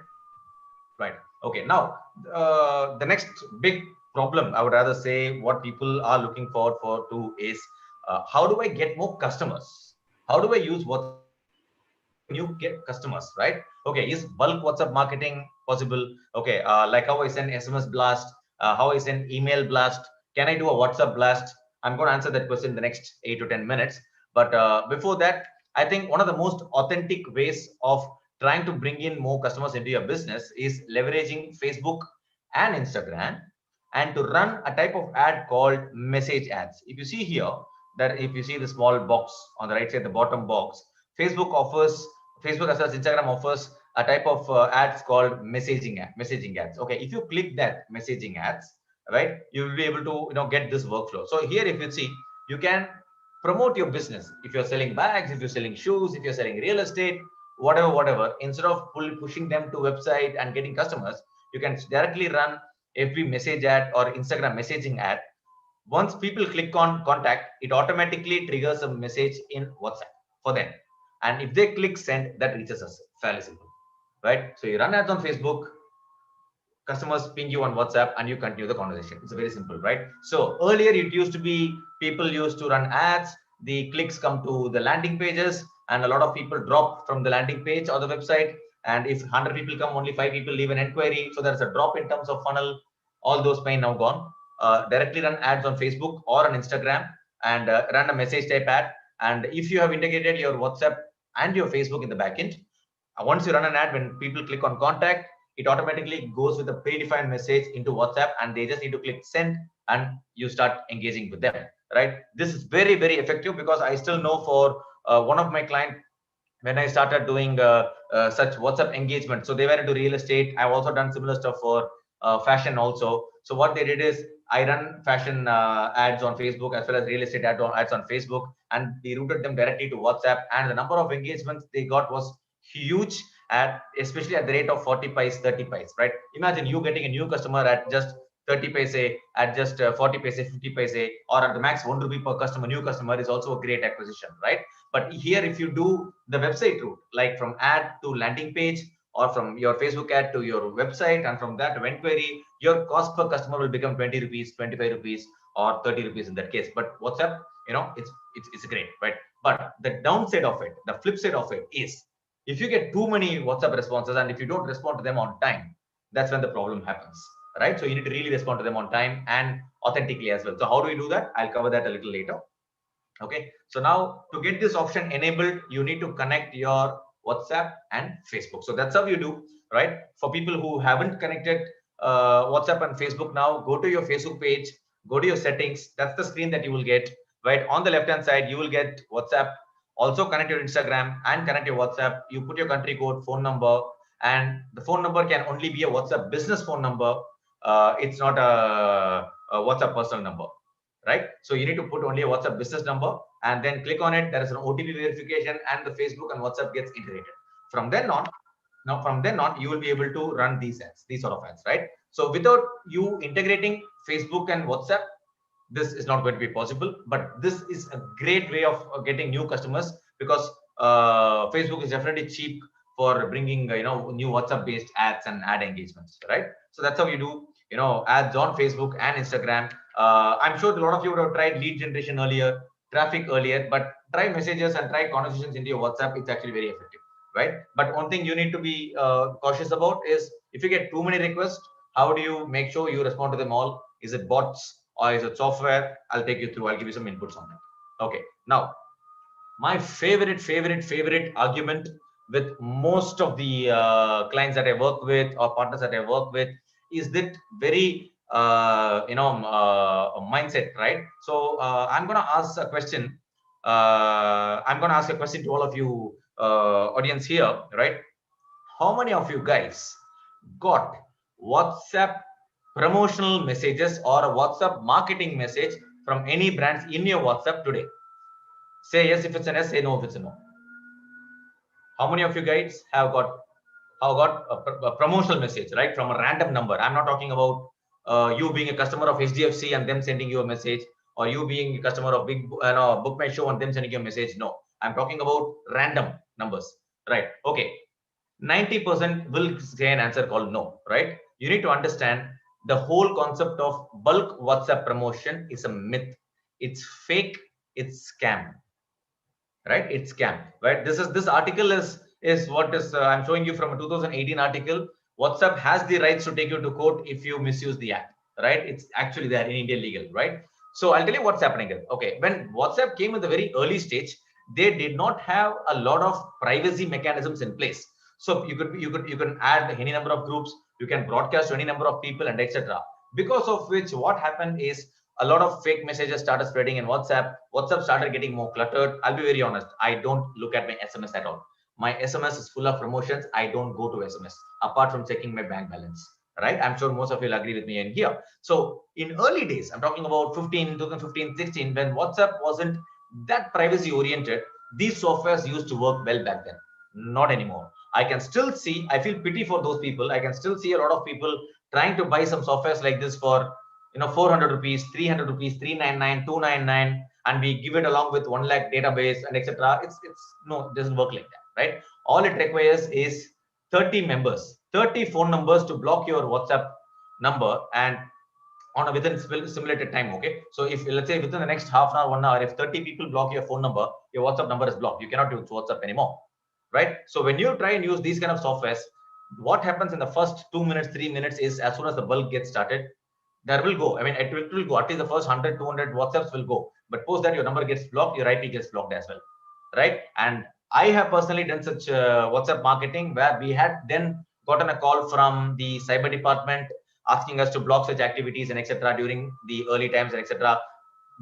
Right. Okay. Now the next big problem, I would rather say, what people are looking forward for to is how do I get more customers? How do I use WhatsApp new get customers, right? Okay, is bulk WhatsApp marketing possible? Okay, like how I send SMS blast, how I send email blast. Can I do a WhatsApp blast? I'm going to answer that question in the next 8 to 10 minutes. But before that, I think one of the most authentic ways of trying to bring in more customers into your business is leveraging Facebook and Instagram, and to run a type of ad called message ads. If you see here, that if you see the small box on the right side, the bottom box, Facebook as well as Instagram offers a type of ads called messaging ads. Okay, if you click that messaging ads, right, you will be able to get this workflow. So here, if you see, you can promote your business. If you're selling bags, if you're selling shoes, if you're selling real estate, whatever, instead of pushing them to website and getting customers, you can directly run FB message ad or Instagram messaging ad Once people click on contact, it automatically triggers a message in WhatsApp for them. And if they click send, that reaches us. Fairly simple, right? So you run ads on Facebook, customers ping you on WhatsApp, and you continue the conversation. It's very simple, right? So earlier it used to be people used to run ads, the clicks come to the landing pages, and a lot of people drop from the landing page or the website. And if 100 people come, only 5 people leave an inquiry. So there's a drop in terms of funnel. All those pain now gone. Directly run ads on Facebook or on Instagram, and run a message type ad. And if you have integrated your WhatsApp and your Facebook in the backend, once you run an ad, when people click on contact, it automatically goes with a predefined message into WhatsApp, and they just need to click send, and you start engaging with them, right? This is very, very effective, because I still know for one of my clients, when I started doing such WhatsApp engagement, so they were into real estate. I've also done similar stuff for fashion also. So what they did is, I run fashion ads on Facebook, as well as real estate ads on Facebook, and they routed them directly to WhatsApp, and the number of engagements they got was huge, especially at the rate of 40 paise, 30 paise, right? Imagine you getting a new customer at just 30 paise, at just 40 paise, 50 paise, or at the max 1 rupee per customer. New customer is also a great acquisition, right? But here, if you do the website route, like from ad to landing page, or from your Facebook ad to your website, and from that to inquiry, your cost per customer will become 20 rupees, 25 rupees, or 30 rupees in that case. But WhatsApp, it's great, right? But the downside of it, the flip side of it is, if you get too many WhatsApp responses, and if you don't respond to them on time, that's when the problem happens, right? So you need to really respond to them on time and authentically as well. So how do we do that? I'll cover that a little later. Okay, so now to get this option enabled, you need to connect your WhatsApp and Facebook. So that's how you do, right? For people who haven't connected WhatsApp and Facebook, now go to your Facebook page, go to your settings. That's the screen that you will get, right? On the left hand side, you will get WhatsApp. Also connect your Instagram and connect your WhatsApp. You put your country code, phone number, and the phone number can only be a WhatsApp business phone number. It's not a WhatsApp personal number, right? So you need to put only a WhatsApp business number, and then click on it. There is an OTP verification, and the Facebook and WhatsApp gets integrated. From then on, you will be able to run these ads, these sort of ads, right? So without you integrating Facebook and WhatsApp, this is not going to be possible. But this is a great way of getting new customers, because Facebook is definitely cheap for bringing new WhatsApp based ads and ad engagements, right? So that's how you do ads on Facebook and Instagram. I'm sure a lot of you would have tried lead generation earlier, traffic earlier, but try messages and try conversations into your WhatsApp. It's actually very effective, right? But one thing you need to be cautious about is, if you get too many requests, how do you make sure you respond to them all? Is it bots or is it software? I'll take you through. I'll give you some inputs on that. Okay. Now, my favorite argument with most of the clients that I work with, or partners that I work with, is that very mindset, right? So I'm going to ask a question. I'm going to ask a question to all of you audience here, right? How many of you guys got WhatsApp promotional messages or a WhatsApp marketing message from any brands in your WhatsApp today? Say yes if it's an yes, say no if it's a no. How many of you guys have got a promotional message, right, from a random number? I'm not talking about you being a customer of HDFC and them sending you a message, or you being a customer of Book My Show and them sending you a message. No, I'm talking about random numbers, right? Okay, 90% will say an answer called no, right? You need to understand the whole concept of bulk WhatsApp promotion is a myth. It's fake. It's scam, right? It's scam, right? This article is what is I'm showing you from a 2018 article. WhatsApp has the rights to take you to court if you misuse the app, right? It's actually there in India legal, right? So I'll tell you what's happening here. Okay, when WhatsApp came in the very early stage, they did not have a lot of privacy mechanisms in place. So you can add any number of groups, you can broadcast to any number of people, and etc. Because of which, what happened is, a lot of fake messages started spreading in WhatsApp. WhatsApp started getting more cluttered. I'll be very honest. I don't look at my SMS at all. My SMS is full of promotions. I don't go to SMS apart from checking my bank balance, right? I'm sure most of you will agree with me in here. So in early days, I'm talking about 2015, 16, when WhatsApp wasn't that privacy oriented, these softwares used to work well back then. Not anymore. I can still see, I feel pity for those people. I can still see a lot of people trying to buy some softwares like this for 400 rupees, 300 rupees, 399, 299, and we give it along with 1 lakh database and etc. It's no, it doesn't work like that, right? All it requires is 30 members, 30 phone numbers to block your WhatsApp number, and on a within simulated time. Okay, so if let's say within the next half an hour, 1 hour, if 30 people block your phone number, your WhatsApp number is blocked. You cannot use WhatsApp anymore, right? So when you try and use these kind of softwares, what happens in the first 2 minutes, 3 minutes is, as soon as the bulk gets started, there will go. I mean, it will go. At least the first 100, 200 WhatsApps will go. But post that, your number gets blocked, your IP gets blocked as well, right? And I have personally done such WhatsApp marketing where we had then gotten a call from the cyber department asking us to block such activities and etc. during the early times and etc.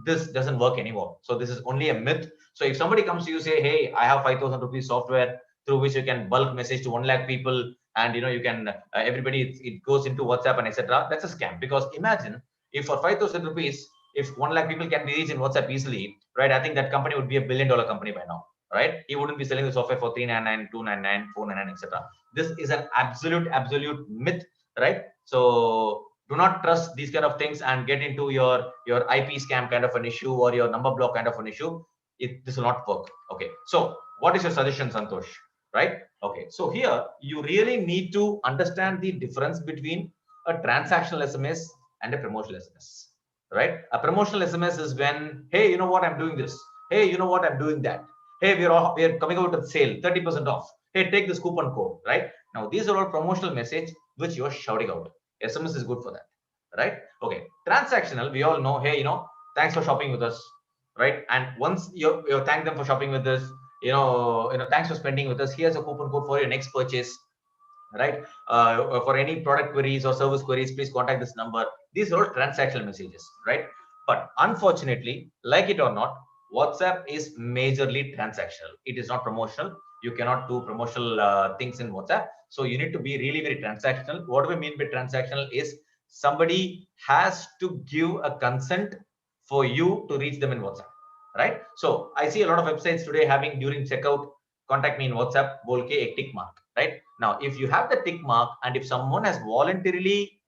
This doesn't work anymore. So this is only a myth. So if somebody comes to you, say, hey, I have 5,000 rupees software through which you can bulk message to 1 lakh people, and you can everybody, it goes into WhatsApp and etc. That's a scam. Because imagine if for 5,000 rupees, if 1 lakh people can be reached in WhatsApp easily, right? I think that company would be $1 billion company by now, right? He wouldn't be selling the software for 399, 299, 499, etc. This is an absolute myth, right? So do not trust these kind of things and get into your IP scam kind of an issue or your number block kind of an issue. This will not work. Okay, so what is your suggestion, Santhosh? Right? Okay, so here you really need to understand the difference between a transactional SMS and a promotional SMS. Right? A promotional SMS is when, hey, you know what, I'm doing this. Hey, you know what, I'm doing that. Hey, we're coming out with sale, 30% off. Hey, take this coupon code. Right? Now these are all promotional message which you're shouting out. SMS is good for that, right? Okay, transactional, we all know, hey, thanks for shopping with us, right? And once you thank them for shopping with us, thanks for spending with us, here's a coupon code for your next purchase, right? For any product queries or service queries, please contact this number. These are all transactional messages, right? But unfortunately, like it or not, WhatsApp is majorly transactional. It is not promotional. You cannot do promotional things in WhatsApp. So you need to be really very transactional. What do we mean by transactional is somebody has to give a consent for you to reach them in WhatsApp, right? So I see a lot of websites today having during checkout, contact me in WhatsApp, bolke a tick mark, right? Now, if you have the tick mark and if someone has voluntarily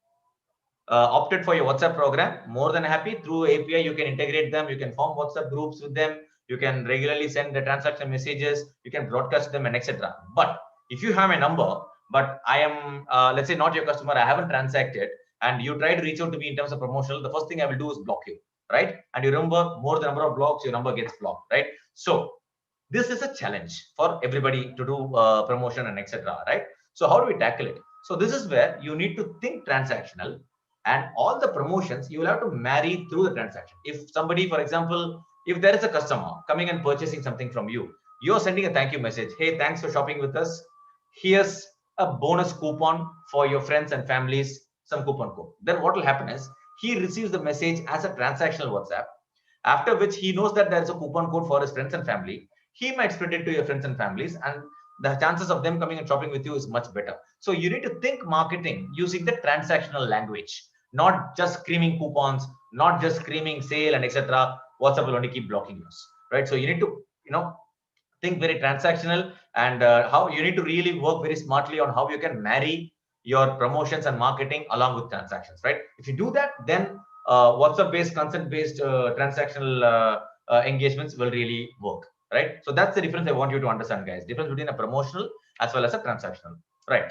opted for your WhatsApp program, more than happy. Through API, you can integrate them. You can form WhatsApp groups with them. You can regularly send the transaction messages. You can broadcast them and etc. But if you have a number, but I am, let's say, not your customer, I haven't transacted, and you try to reach out to me in terms of promotional, the first thing I will do is block you, right? And you remember, more the number of blocks, your number gets blocked, right? So this is a challenge for everybody to do promotion and etc. Right? So how do we tackle it? So this is where you need to think transactional, and all the promotions you will have to marry through the transaction. If somebody, for example, if there is a customer coming and purchasing something from you, you're sending a thank you message. Hey, thanks for shopping with us. Here's a bonus coupon for your friends and families, some coupon code. Then what will happen is he receives the message as a transactional WhatsApp, after which he knows that there is a coupon code for his friends and family. He might spread it to your friends and families, and the chances of them coming and shopping with you is much better. So you need to think marketing using the transactional language, not just screaming coupons, not just screaming sale and etc. WhatsApp will only keep blocking you, right? So you need to, think very transactional, and how you need to really work very smartly on how you can marry your promotions and marketing along with transactions, right? If you do that, then WhatsApp-based, consent-based transactional engagements will really work, right? So that's the difference I want you to understand, guys. Difference between a promotional as well as a transactional, right?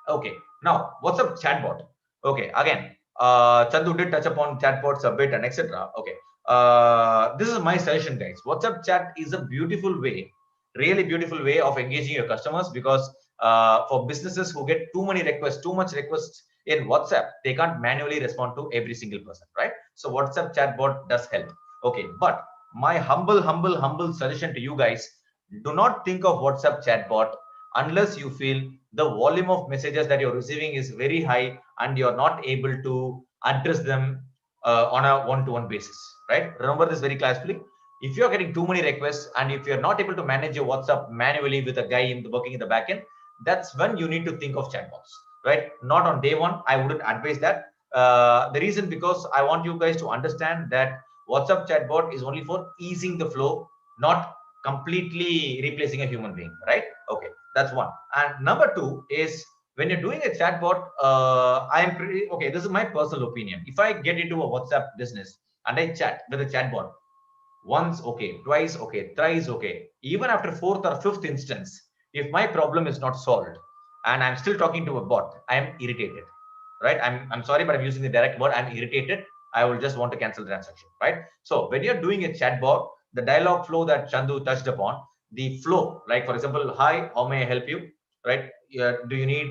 Okay. Now, WhatsApp chatbot. Okay. Again, Chandu did touch upon chatbots a bit and etc. Okay. This is my suggestion, guys. WhatsApp chat is a beautiful way, really beautiful way of engaging your customers, because for businesses who get too many requests, too much requests in WhatsApp, they can't manually respond to every single person, right? So WhatsApp chatbot does help. Okay, but my humble suggestion to you guys: do not think of WhatsApp chatbot unless you feel the volume of messages that you're receiving is very high and you're not able to address them on a one-to-one basis, right? Remember this very clearly. If you're getting too many requests and if you're not able to manage your WhatsApp manually with a guy working in the backend, that's when you need to think of chatbots, right? Not on day one. I wouldn't advise that. The reason, because I want you guys to understand that WhatsApp chatbot is only for easing the flow, not completely replacing a human being, right? Okay, that's one. And number two is, when you're doing a chatbot, I am pretty okay. This is my personal opinion. If I get into a WhatsApp business and I chat with a chatbot, once okay, twice okay, thrice okay, even after fourth or fifth instance, if my problem is not solved and I'm still talking to a bot, I am irritated, right? I'm sorry, but I'm using the direct word. I'm irritated. I will just want to cancel the transaction, right? So when you're doing a chatbot, the dialogue flow that Chandu touched upon, the flow, like for example, hi, how may I help you, right? Do you need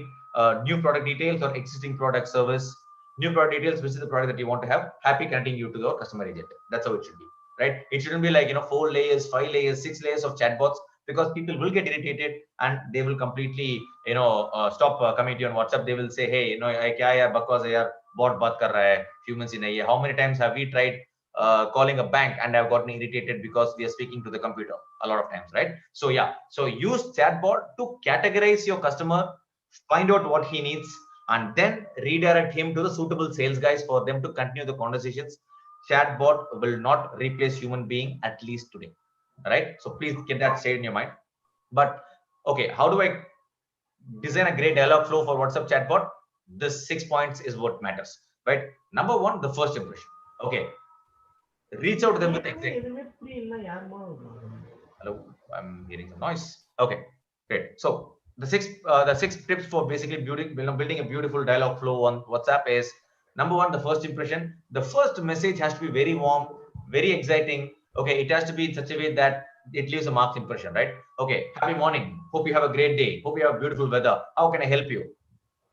new product details or existing product service? New product details, which is the product that you want to have. Happy connecting you to the customer agent. That's how it should be, right? It shouldn't be like 4 layers, 5 layers, 6 layers of chatbots, because people will get irritated and they will completely stop coming to you on WhatsApp. They will say, hey, kya yaar bakwas hai yaar, bot baat kar raha hai, humans hi nahi hai. How many times have we tried calling a bank and have gotten irritated because we are speaking to the computer a lot of times, right? So yeah, so use chatbot to categorize your customer, find out what he needs, and then redirect him to the suitable sales guys for them to continue the conversations. Chatbot will not replace human being, at least today, right? So please get that stayed in your mind. But okay, how do I design a great dialogue flow for WhatsApp chatbot? This 6 points is what matters, right? Number one, the first impression. Okay, reach out to them with hello, I'm hearing some noise. Okay, great. So the six tips for basically building a beautiful dialogue flow on WhatsApp is: number one, the first impression. The first message has to be very warm, very exciting. Okay, it has to be in such a way that it leaves a marked impression, right? Okay, happy morning. Hope you have a great day. Hope you have beautiful weather. How can I help you?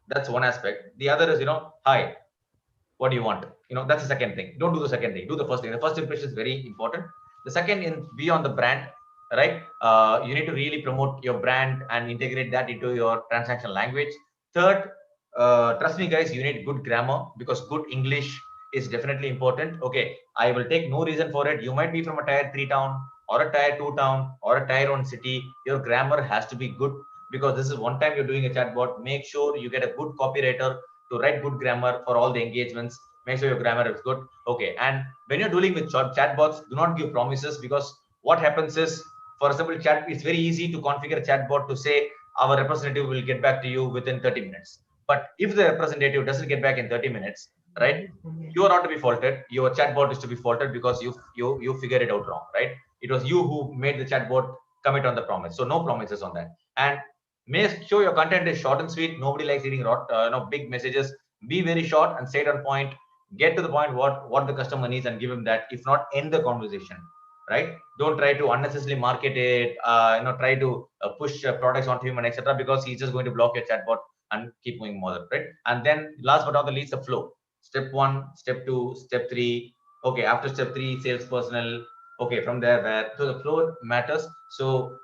That's one aspect. The other is, hi, what do you want? That's the second thing. Don't do the second thing. Do the first thing. The first impression is very important. The second, be on the brand, right? You need to really promote your brand and integrate that into your transaction language. Third, trust me, guys, you need good grammar, because good English is definitely important. Okay, I will take no reason for it. You might be from a tier 3 town or a tier 2 town or a tier 1 city. Your grammar has to be good, because this is one time you're doing a chatbot. Make sure you get a good copywriter to write good grammar for all the engagements. Make sure your grammar is good. Okay, and when you're dealing with chatbots, do not give promises, because what happens is, for example, it's very easy to configure a chatbot to say our representative will get back to you within 30 minutes. But if the representative doesn't get back in 30 minutes, right, you are not to be faulted. Your chatbot is to be faulted, because you figured it out wrong, right? It was you who made the chatbot commit on the promise. So no promises on that. And make sure your content is short and sweet. Nobody likes reading big messages. Be very short and straight on point. Get to the point what the customer needs and give him that. If not, end the conversation, right? Don't try to unnecessarily market it. Try to push products onto him and etc. because he's just going to block your chatbot and keep moving more, right? And then last but not the least, the flow. Step 1, step 2, step 3. Okay, after step 3, sales personnel. Okay, from there, where so the flow matters. So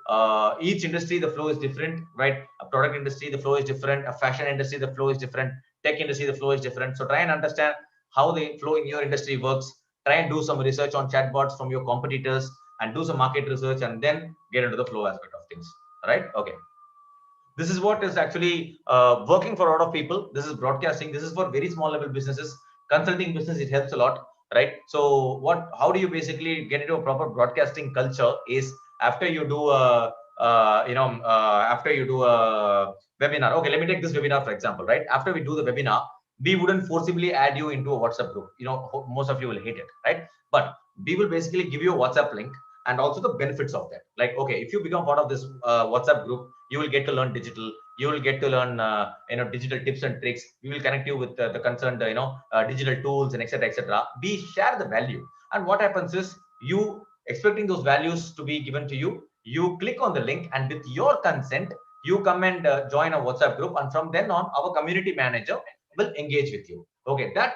each industry, the flow is different, right? A product industry, the flow is different. A fashion industry, the flow is different. Tech industry, the flow is different. So try and understand how the flow in your industry works. Try and do some research on chatbots from your competitors and do some market research, and then get into the flow aspect of things, right? Okay. This is what is actually working for a lot of people. This is broadcasting. This is for very small level businesses. Consulting business, it helps a lot, right? So how do you basically get into a proper broadcasting culture is after you do a webinar. Okay, let me take this webinar for example, right? After we do the webinar, we wouldn't forcibly add you into a WhatsApp group. Most of you will hate it, right? But we will basically give you a WhatsApp link and also the benefits of that. Like, okay, if you become part of this WhatsApp group, you will get to learn digital. You will get to learn digital tips and tricks. We will connect you with the concerned digital tools and etc etc. We share the value, and what happens is, you expecting those values to be given to you, you click on the link, and with your consent, you come and join a WhatsApp group, and from then on, our community manager will engage with you. Okay, that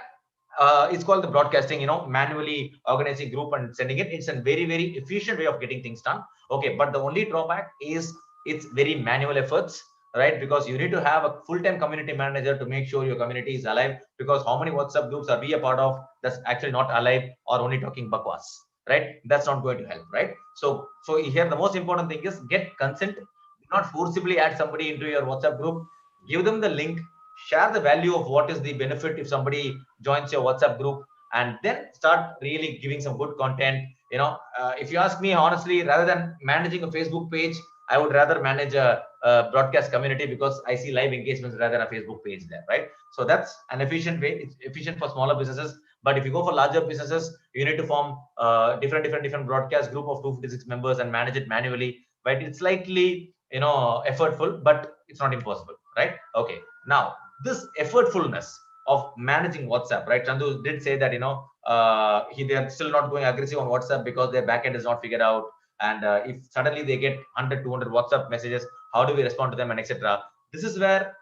it's called the broadcasting, manually organizing group and sending it. It's a very, very efficient way of getting things done. Okay, but the only drawback is it's very manual efforts, right? Because you need to have a full-time community manager to make sure your community is alive. Because how many WhatsApp groups are we a part of that's actually not alive or only talking bakwas, right? That's not going to help, right? So here the most important thing is get consent. Do not forcibly add somebody into your WhatsApp group. Give them the link. Share the value of what is the benefit if somebody joins your WhatsApp group, and then start really giving some good content. If you ask me honestly, rather than managing a Facebook page, I would rather manage a broadcast community because I see live engagements rather than a Facebook page there, right? So that's an efficient way. It's efficient for smaller businesses. But if you go for larger businesses, you need to form different broadcast group of 256 members and manage it manually. Right? It's slightly, effortful, but it's not impossible, right? Okay. Now, this effortfulness of managing WhatsApp, right? Chandu did say that, they're still not going aggressive on WhatsApp because their backend is not figured out. And if suddenly they get 100, 200 WhatsApp messages, how do we respond to them, and etc. This is where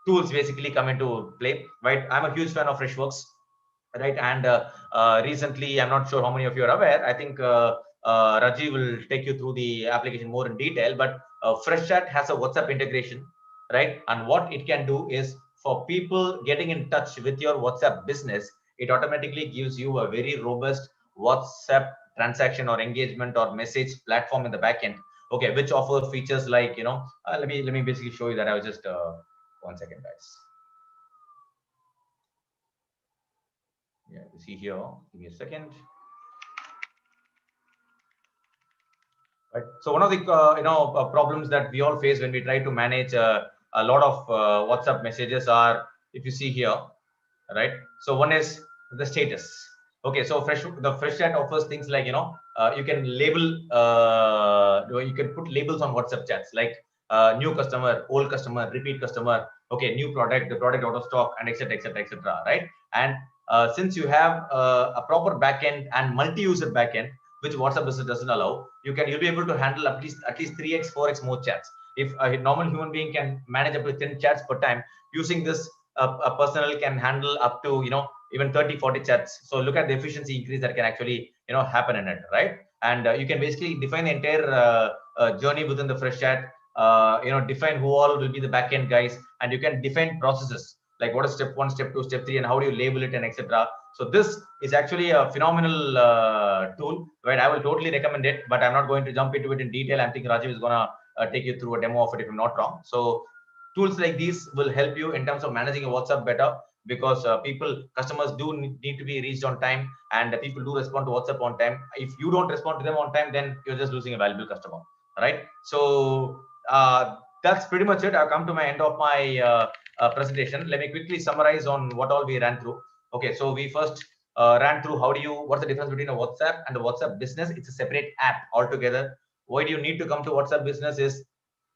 tools basically come into play, right? I'm a huge fan of Freshworks, right? And recently, I'm not sure how many of you are aware. I think Rajiv will take you through the application more in detail, but FreshChat has a WhatsApp integration, right? And what it can do is for people getting in touch with your WhatsApp business, it automatically gives you a very robust WhatsApp transaction or engagement or message platform in the backend. Okay, which offers features like, let me basically show you that. I was just 1 second, guys. Yeah, you see here, give me a second. Right. So one of the problems that we all face when we try to manage a lot of WhatsApp messages are, if you see here, right? So one is the status. Okay, so the FreshChat offers things like, you can label, you can put labels on WhatsApp chats like new customer, old customer, repeat customer, okay, new product, the product out of stock, and etc., right? And since you have a proper backend and multi-user backend, which WhatsApp business doesn't allow, you'll be able to handle at least 3x, 4x more chats. If a normal human being can manage up to 10 chats per time, using this, a personnel can handle up to, even 30, 40 chats. So look at the efficiency increase that can actually, happen in it, right? And you can basically define the entire journey within the FreshChat. Define who all will be the backend guys, and you can define processes like what is step 1, step 2, step 3, and how do you label it, and etc. So this is actually a phenomenal tool, right? I will totally recommend it, but I'm not going to jump into it in detail. I think Rajiv is gonna take you through a demo of it if I'm not wrong. So tools like these will help you in terms of managing your WhatsApp better, because customers do need to be reached on time, and people do respond to WhatsApp on time. If you don't respond to them on time, then you're just losing a valuable customer, right? So that's pretty much it. I've come to my end of my presentation. Let me quickly summarize on what all we ran through. Okay, so we first ran through what's the difference between a WhatsApp and a WhatsApp business. It's a separate app altogether. Why do you need to come to WhatsApp business is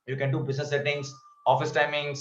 you can do business settings, office timings,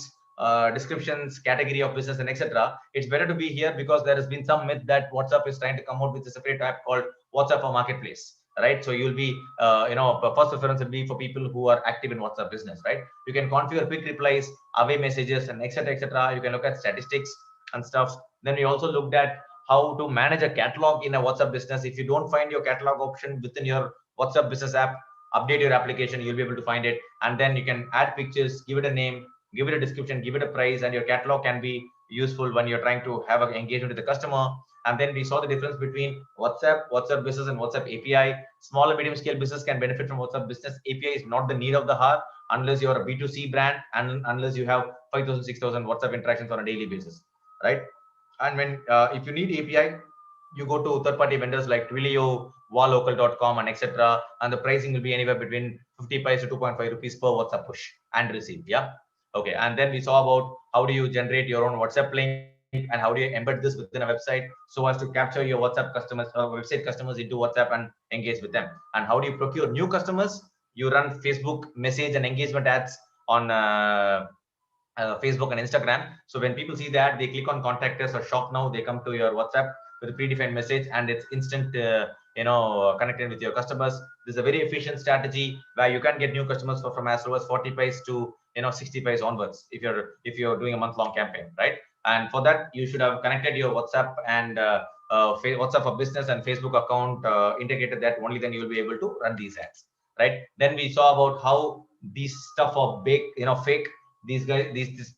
descriptions, category of business, and etc. It's better to be here because there has been some myth that WhatsApp is trying to come out with a separate app called WhatsApp for Marketplace, right? So you'll be, first preference will be for people who are active in WhatsApp business, right? You can configure quick replies, away messages, and etc., etc. You can look at statistics and stuff. Then we also looked at how to manage a catalog in a WhatsApp business. If you don't find your catalog option within your WhatsApp business app, update your application, you'll be able to find it. And then you can add pictures, give it a name, give it a description, give it a price, and your catalog can be useful when you're trying to have an engagement with the customer. And then we saw the difference between WhatsApp business, and WhatsApp API. Small and medium scale business can benefit from WhatsApp business. API is not the need of the hour unless you're a B2C brand and unless you have 5,000, 6,000 WhatsApp interactions on a daily basis, right? And when if you need API, you go to third-party vendors like Twilio, walocal.com, and etc. And the pricing will be anywhere between 50 paise to 2.5 rupees per WhatsApp push and receive. Yeah. Okay. And then we saw about how do you generate your own WhatsApp link and how do you embed this within a website so as to capture your WhatsApp customers or website customers into WhatsApp and engage with them. And how do you procure new customers? You run Facebook message and engagement ads on Facebook and Instagram. So when people see that, they click on contact us or shop now, they come to your WhatsApp with a predefined message, and it's instant, connected with your customers. This is a very efficient strategy where you can get new customers from as low as 40 paise to 60 paise onwards if you're doing a month-long campaign, right? And for that, you should have connected your WhatsApp and WhatsApp for business and Facebook account integrated that. Only then you will be able to run these ads, right? Then we saw about how these stuff are fake. These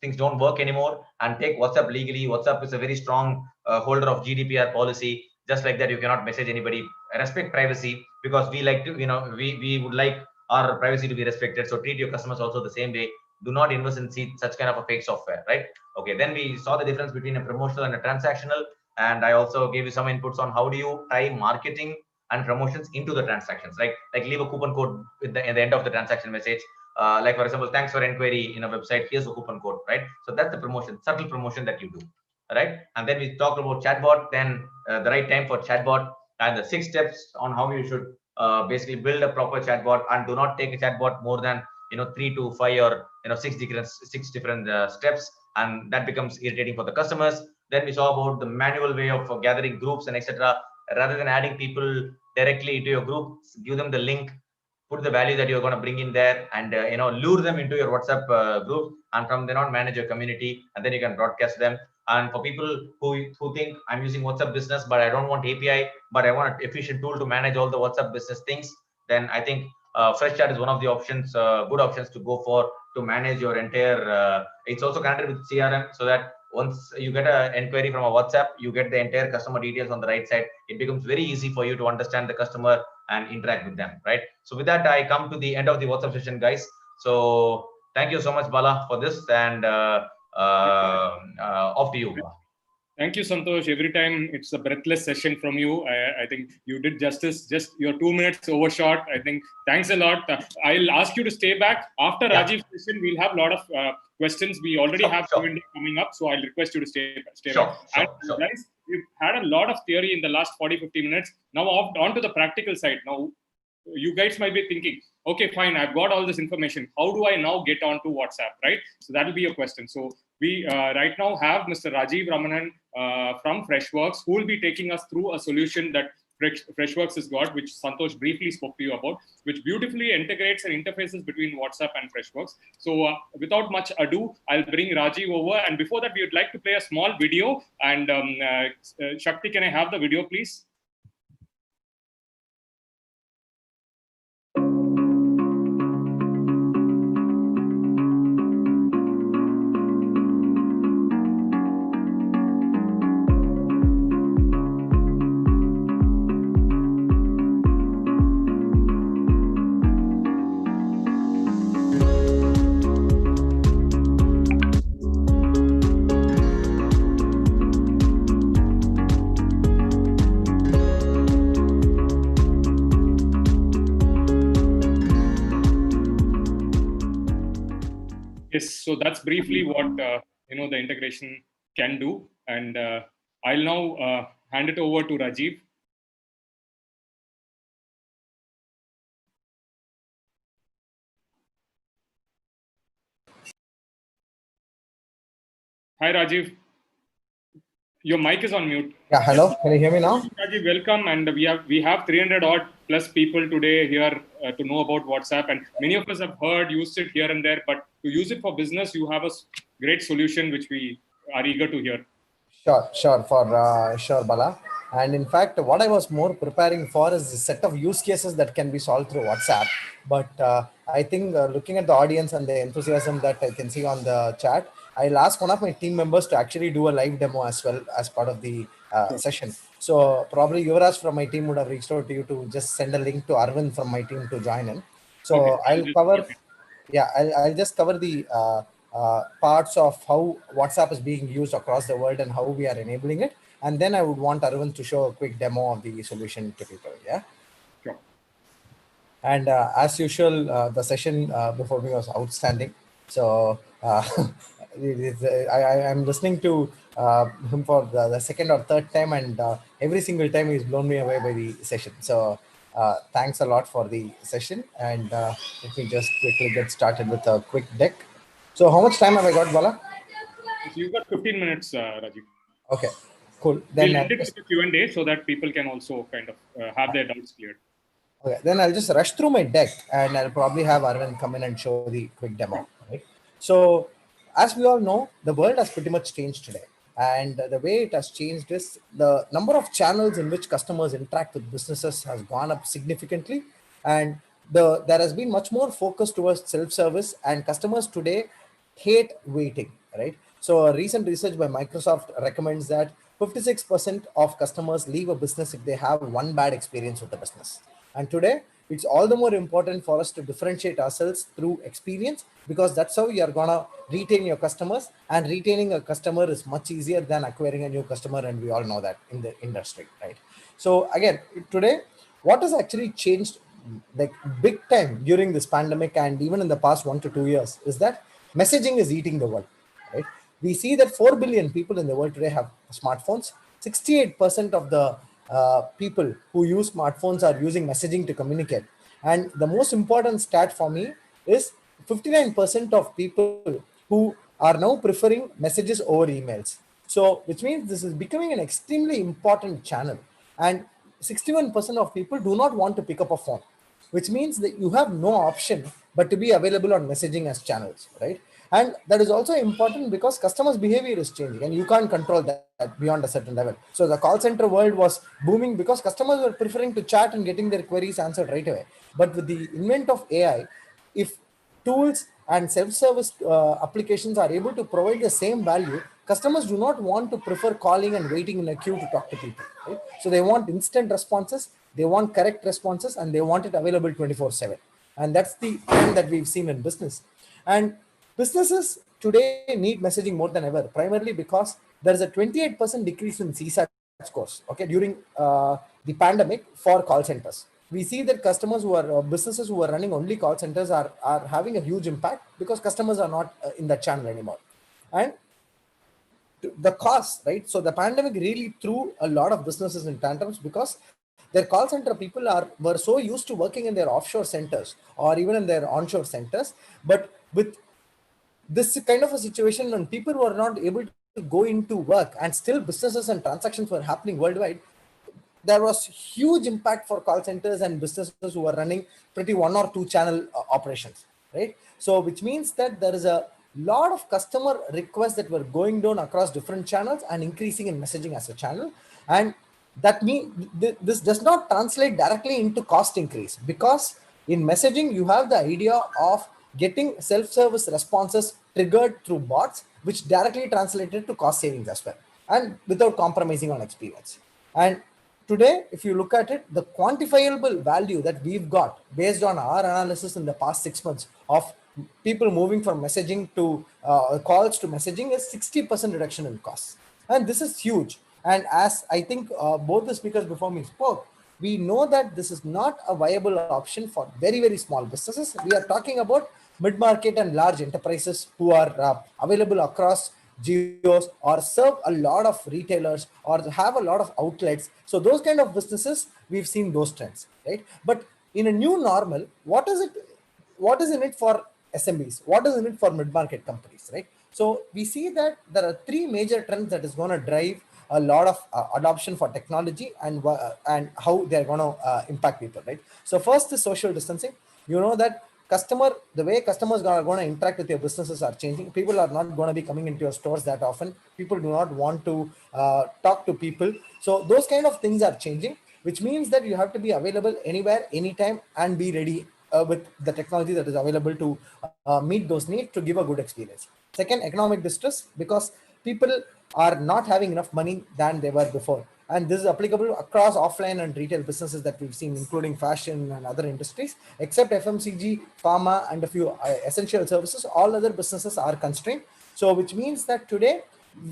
things don't work anymore, and take WhatsApp legally. WhatsApp is a very strong holder of GDPR policy. Just like that, you cannot message anybody. Respect privacy, because we like to, we would like our privacy to be respected. So treat your customers also the same way. Do not invest in such kind of a fake software, right? Okay. Then we saw the difference between a promotional and a transactional, and I also gave you some inputs on how do you tie marketing and promotions into the transactions, like leave a coupon code at the end of the transaction message. like for example, thanks for inquiry in a website, here's a coupon code, right? So that's the promotion, subtle promotion that you do, right? And then we talked about chatbot, then the right time for chatbot, and the 6 steps on how you should basically build a proper chatbot, and do not take a chatbot more than 3 to 5 or 6 different steps, and that becomes irritating for the customers. Then we saw about the manual way of gathering groups and etc. Rather than adding people directly into your group, give them the link, put the value that you're going to bring in there, and lure them into your WhatsApp group, and from then on manage your community, and then you can broadcast them. And for people who think I'm using WhatsApp business but I don't want API, but I want an efficient tool to manage all the WhatsApp business things, then I think Freshchat is one of the options, good options to go for, to manage your entire it's also connected with CRM, so that once you get an inquiry from a WhatsApp, you get the entire customer details on the right side. It becomes very easy for you to understand the customer and interact with them, right? So with that, I come to the end of the WhatsApp session, guys. So thank you so much, Bala, for this, and off to you, Bala. Thank you, Santosh. Every time it's a breathless session from you. I think you did justice. Just your 2 minutes overshot. I think thanks a lot. I'll ask you to stay back after Rajiv's session. We'll have a lot of questions. We already have Q&A coming up, so I'll request you to stay back. Guys, we've had a lot of theory in the last 40-50 minutes. Now on to the practical side. Now, you guys might be thinking, okay, fine, I've got all this information. How do I now get onto WhatsApp, right? So that'll be your question. So we right now have Mr. Rajiv Ramanan from Freshworks, who will be taking us through a solution that Freshworks has got, which Santosh briefly spoke to you about, which beautifully integrates and interfaces between WhatsApp and Freshworks. So without much ado, I'll bring Rajiv over. And before that, we would like to play a small video. And Shakti, can I have the video, please? Yes, so that's briefly what the integration can do, and I'll now hand it over to Rajiv. Hi, Rajiv. Your mic is on mute. Yeah, hello. Can you hear me now? Rajiv, welcome. And we have 300 odd plus people today here to know about WhatsApp, and many of us have heard, used it here and there, but to use it for business, you have a great solution which we are eager to hear. Sure, Bala. And in fact, what I was more preparing for is a set of use cases that can be solved through WhatsApp. But I think looking at the audience and the enthusiasm that I can see on the chat, I'll ask one of my team members to actually do a live demo as well as part of the session. So probably Yuvraj from my team would have reached out to you to just send a link to Arvind from my team to join in. So I'll cover, I'll just cover the parts of how WhatsApp is being used across the world and how we are enabling it. And then I would want Arvind to show a quick demo of the solution to people. Yeah. Sure. And as usual, the session before me was outstanding. So I'm listening to him for the second or third time, and every single time he's blown me away by the session. So thanks a lot for the session. And let me just quickly get started with a quick deck. So how much time have I got, Bala? You've got 15 minutes, Rajiv. Okay, cool. Then we'll end it with a Q&A so that people can also kind of have their doubts cleared. Okay, then I'll just rush through my deck and I'll probably have Arvind come in and show the quick demo. Right? So as we all know, the world has pretty much changed today. And the way it has changed is the number of channels in which customers interact with businesses has gone up significantly. And there has been much more focus towards self-service, and customers today hate waiting, right? So a recent research by Microsoft recommends that 56% of customers leave a business if they have one bad experience with the business. And today, it's all the more important for us to differentiate ourselves through experience, because that's how you are gonna retain your customers, and retaining a customer is much easier than acquiring a new customer, and we all know that in the industry, right? So again, today, what has actually changed like big time during this pandemic and even in the past 1 to 2 years is that messaging is eating the world, right? We see that 4 billion people in the world today have smartphones. 68% of the people who use smartphones are using messaging to communicate. And the most important stat for me is 59% of people who are now preferring messages over emails. So, which means this is becoming an extremely important channel. And 61% of people do not want to pick up a phone, which means that you have no option but to be available on messaging as channels, right? And that is also important because customers' behavior is changing and you can't control that beyond a certain level. So the call center world was booming because customers were preferring to chat and getting their queries answered right away. But with the invent of AI, if tools and self-service applications are able to provide the same value, customers do not want to prefer calling and waiting in a queue to talk to people, right? So they want instant responses, they want correct responses, and they want it available 24/7. And that's the trend that we've seen in business. And businesses today need messaging more than ever, primarily because there is a 28% decrease in CSAT scores, okay, during the pandemic for call centers. We see that customers who are businesses who are running only call centers are having a huge impact because customers are not in that channel anymore. And the cost, right? So the pandemic really threw a lot of businesses in tantrums because their call center people were so used to working in their offshore centers or even in their onshore centers. But with this kind of a situation when people were not able to go into work and still businesses and transactions were happening worldwide, there was huge impact for call centers and businesses who were running pretty one or two channel operations, right? So which means that there is a lot of customer requests that were going down across different channels and increasing in messaging as a channel. And that means this does not translate directly into cost increase, because in messaging you have the idea of getting self-service responses triggered through bots, which directly translated to cost savings as well, and without compromising on experience. And today, if you look at it, the quantifiable value that we've got based on our analysis in the past 6 months of people moving from messaging to calls to messaging is 60% reduction in costs. And this is huge. And as I think both the speakers before me spoke, we know that this is not a viable option for very, very small businesses. We are talking about mid-market and large enterprises who are available across geos or serve a lot of retailers or have a lot of outlets. So those kind of businesses, we've seen those trends, right? But in a new normal, what is it? What is in it for SMBs? What is in it for mid-market companies, right? So we see that there are three major trends that is going to drive a lot of adoption for technology and how they're going to impact people, right? So first is social distancing. You know that the way customers are going to interact with your businesses are changing. People are not going to be coming into your stores that often. People do not want to talk to people. So those kind of things are changing, which means that you have to be available anywhere, anytime, and be ready with the technology that is available to meet those needs to give a good experience. Second, economic distress, because people are not having enough money than they were before. And this is applicable across offline and retail businesses that we've seen, including fashion and other industries, except FMCG, pharma, and a few essential services. All other businesses are constrained. So which means that today,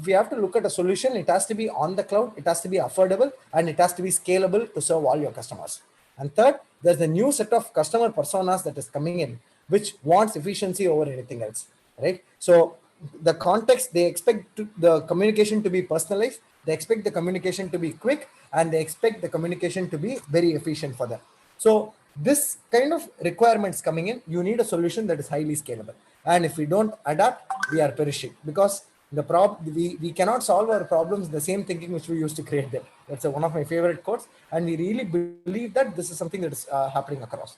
we have to look at a solution. It has to be on the cloud, it has to be affordable, and it has to be scalable to serve all your customers. And third, there's a new set of customer personas that is coming in, which wants efficiency over anything else, right? So the context, they expect the communication to be personalized, they expect the communication to be quick, and they expect the communication to be very efficient for them. So this kind of requirements coming in, you need a solution that is highly scalable. And if we don't adapt, we are perishing, because we cannot solve our problems the same thinking which we used to create them. That's one of my favorite quotes, and we really believe that this is something that is happening across.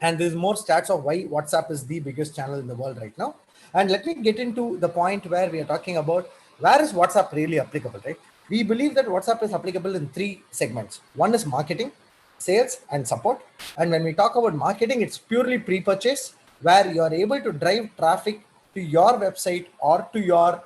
And there's more stats of why WhatsApp is the biggest channel in the world right now. And let me get into the point where we are talking about where is WhatsApp really applicable, right? We believe that WhatsApp is applicable in three segments. One is marketing, sales, and support. And when we talk about marketing, it's purely pre-purchase, where you are able to drive traffic to your website or to your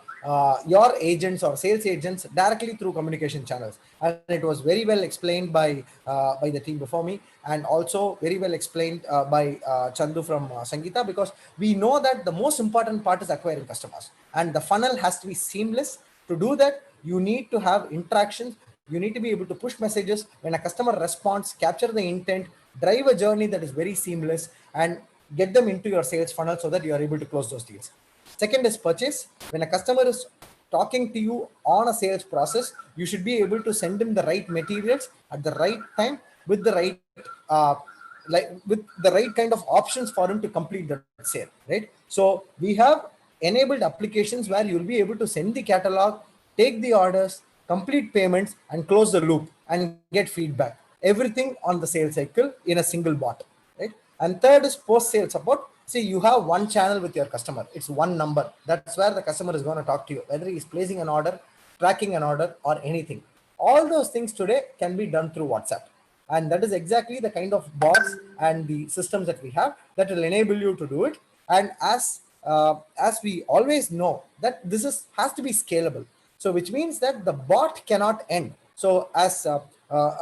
agents or sales agents directly through communication channels. And it was very well explained by the team before me, and also very well explained by Chandu from Sangeetha, because we know that the most important part is acquiring customers, and the funnel has to be seamless. To do that, you need to have interactions. You need to be able to push messages when a customer responds, capture the intent, drive a journey that is very seamless and get them into your sales funnel so that you are able to close those deals. Second is purchase. When a customer is talking to you on a sales process, you should be able to send him the right materials at the right time with the right kind of options for him to complete the sale, right? So we have enabled applications where you'll be able to send the catalog, take the orders, complete payments, and close the loop and get feedback. Everything on the sales cycle in a single bot, right? And third is post-sale support. See, you have one channel with your customer. It's one number. That's where the customer is going to talk to you, whether he's placing an order, tracking an order, or anything. All those things today can be done through WhatsApp. And that is exactly the kind of bots and the systems that we have that will enable you to do it. And as we always know that this has to be scalable. So which means that the bot cannot end. So as a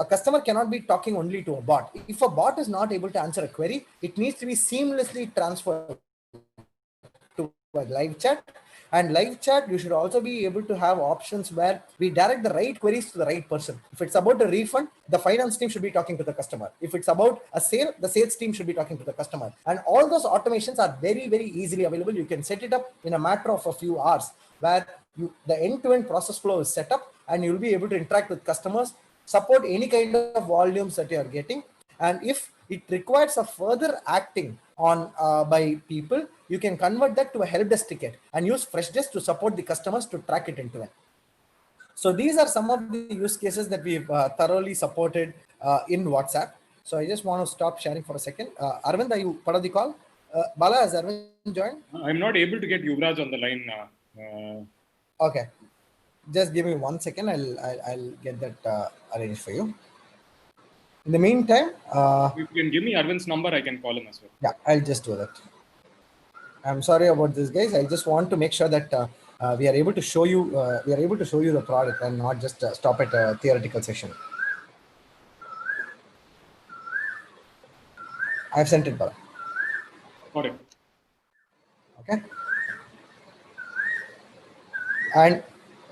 customer cannot be talking only to a bot. If a bot is not able to answer a query, it needs to be seamlessly transferred to a live chat. And live chat, you should also be able to have options where we direct the right queries to the right person. If it's about a refund, the finance team should be talking to the customer. If it's about a sale, the sales team should be talking to the customer. And all those automations are very, very easily available. You can set it up in a matter of a few hours where the end-to-end process flow is set up and you'll be able to interact with customers, support any kind of volumes that you are getting. And if it requires a further acting on by people, you can convert that to a help desk ticket and use Freshdesk to support the customers to track it into it. So these are some of the use cases that we've thoroughly supported in WhatsApp. So I just want to stop sharing for a second. Arvind, are you part of the call? Bala, has Arvind joined? I'm not able to get Yuvraj on the line. Okay, just give me 1 second. I'll get that arranged for you. In the meantime, if you can give me Arvind's number, I can call him as well. Yeah, I'll just do that. I'm sorry about this, guys. I just want to make sure that we are able to show you the product and not just stop at a theoretical session. I've sent it, Bala. Got it. Okay. And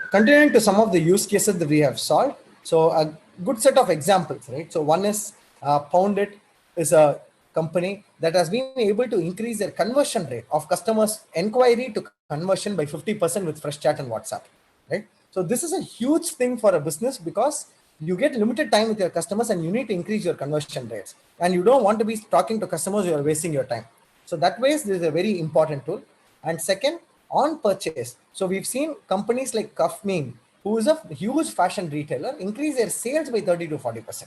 continuing to some of the use cases that we have solved. So a good set of examples, right? So one is Poundit is a company that has been able to increase their conversion rate of customers' inquiry to conversion by 50% with Freshchat and WhatsApp, right? So this is a huge thing for a business because you get limited time with your customers and you need to increase your conversion rates. And you don't want to be talking to customers who are wasting your time. So that way, this is a very important tool. And second, on purchase. So we've seen companies like Kafming, who is a huge fashion retailer, increase their sales by 30 to 40%,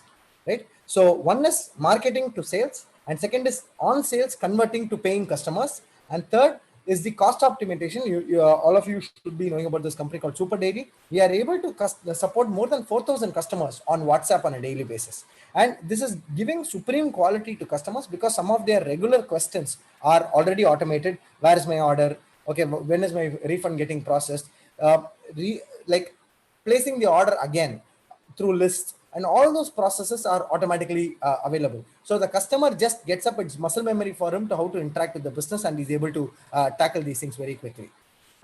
right? So one is marketing to sales, and second is on sales converting to paying customers, and third is the cost optimization. All of you should be knowing about this company called Super Dairy. We are able to support more than 4,000 customers on WhatsApp on a daily basis. And this is giving supreme quality to customers because some of their regular questions are already automated. Where is my order? Okay, when is my refund getting processed? Like placing the order again through lists, and all those processes are automatically available. So the customer just gets up its muscle memory for him to how to interact with the business, and he's able to tackle these things very quickly.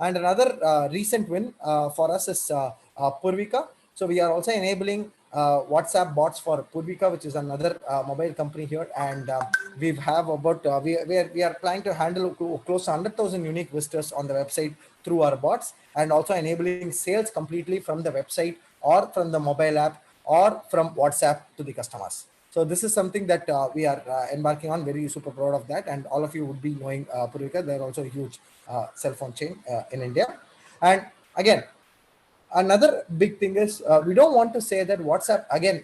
And another recent win for us is Purvika. So we are also enabling WhatsApp bots for Purvika, which is another mobile company here. And we have about, we are planning to handle close to 100,000 unique visitors on the website through our bots, and also enabling sales completely from the website or from the mobile app or from WhatsApp to the customers. So this is something that we are embarking on. Very super proud of that. And all of you would be knowing Purvika. They're also a huge cell phone chain in India. And again, another big thing is we don't want to say that WhatsApp, again,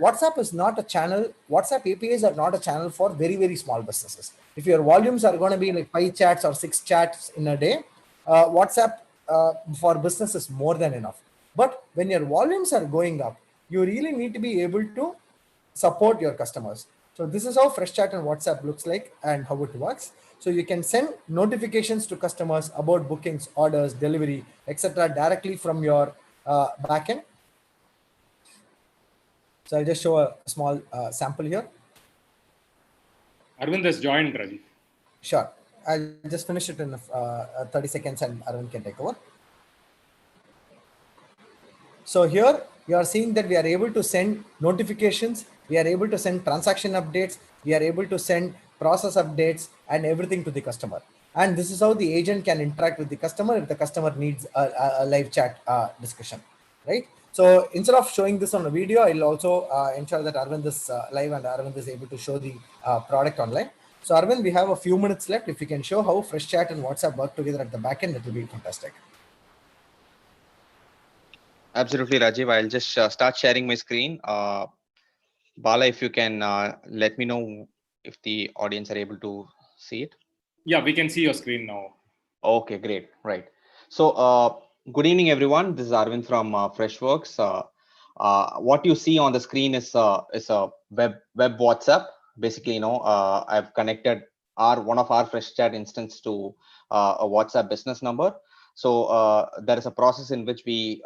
WhatsApp is not a channel. WhatsApp APIs are not a channel for very, very small businesses. If your volumes are going to be like 5 chats or 6 chats in a day, WhatsApp for business is more than enough. But when your volumes are going up, you really need to be able to support your customers. So this is how Freshchat and WhatsApp looks like and how it works. So you can send notifications to customers about bookings, orders, delivery, etc. directly from your backend. So I'll just show a small sample here. Arvind has joined, Rajiv. Sure. I'll just finish it in 30 seconds and Arvind can take over. So here you are seeing that we are able to send notifications We are able to send transaction updates. We are able to send process updates and everything to the customer. And this is how the agent can interact with the customer if the customer needs a live chat discussion, right? So instead of showing this on a video, I'll also ensure that Arvind is live and Arvind is able to show the product online. So Arvind, we have a few minutes left. If you can show how Freshchat and WhatsApp work together at the back end, it will be fantastic. Absolutely, Rajiv. I'll just start sharing my screen. Bala, if you can let me know if the audience are able to see it. Yeah, we can see your screen now. Okay, great. Right. So, good evening, everyone. This is Arvind from Freshworks. What you see on the screen is a web WhatsApp. Basically, I've connected one of our Freshchat instance to a WhatsApp business number. So there is a process in which we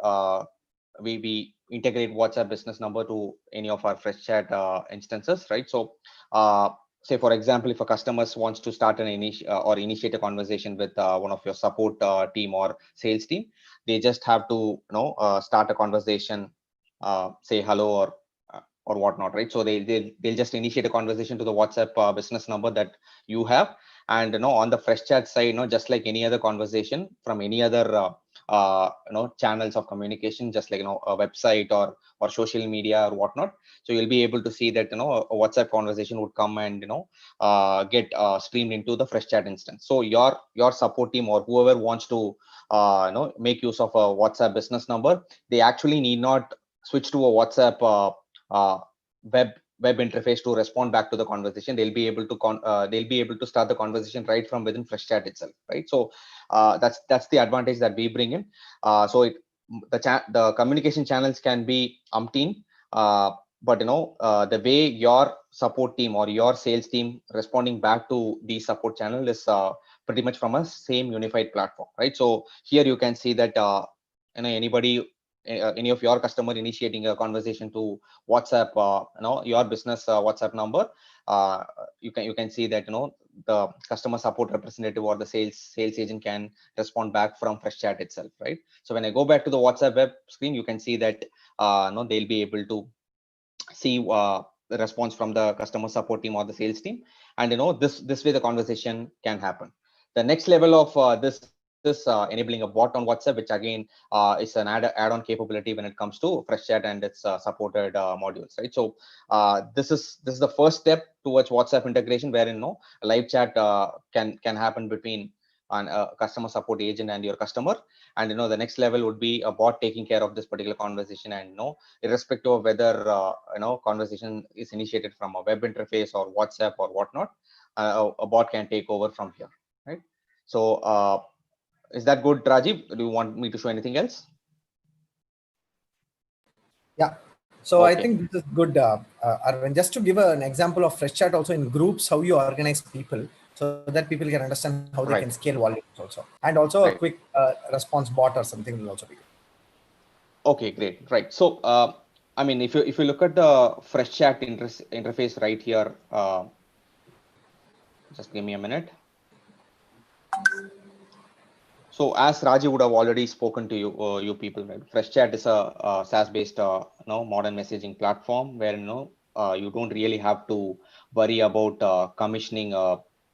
integrate WhatsApp business number to any of our Freshchat instances, right? So say for example, if a customer wants to start an initiate a conversation with one of your support team or sales team, they just have to start a conversation, say hello or whatnot, right? So they'll just initiate a conversation to the WhatsApp business number that you have, and on the Freshchat side, just like any other conversation from any other channels of communication, just like a website or social media or whatnot. So you'll be able to see that a WhatsApp conversation would come and get streamed into the Freshchat instance. So your support team or whoever wants to make use of a WhatsApp business number, they actually need not switch to a WhatsApp web interface to respond back to the conversation. They'll be able to start the conversation right from within Freshchat itself, right? So that's the advantage that we bring in. So the communication channels can be umpteen, but the way your support team or your sales team responding back to the support channel is pretty much from a same unified platform, right? So here you can see that any of your customer initiating a conversation to WhatsApp, your business WhatsApp number, you can see that the customer support representative or the sales agent can respond back from Freshchat itself, right? So when I go back to the WhatsApp web screen, you can see that they'll be able to see the response from the customer support team or the sales team, and this way the conversation can happen. The next level of this enabling a bot on WhatsApp, which again is an add-on capability when it comes to Freshchat and its supported modules, right? So this is the first step towards WhatsApp integration, wherein live chat can happen between a customer support agent and your customer, and the next level would be a bot taking care of this particular conversation, and irrespective of whether conversation is initiated from a web interface or WhatsApp or whatnot, a bot can take over from here, right? So is that good, Rajiv? Do you want me to show anything else? Yeah. So Okay. I think this is good, Arvind. Just to give an example of Freshchat also in groups, how you organize people, so that people can understand how they Right. can scale volumes also. And also a Right. quick response bot or something will also be good. Okay, great. Right. So I mean, if you look at the Freshchat interface right here, just give me a minute. So as Raji would have already spoken to you people, right? Freshchat is a SaaS-based, modern messaging platform where you don't really have to worry about commissioning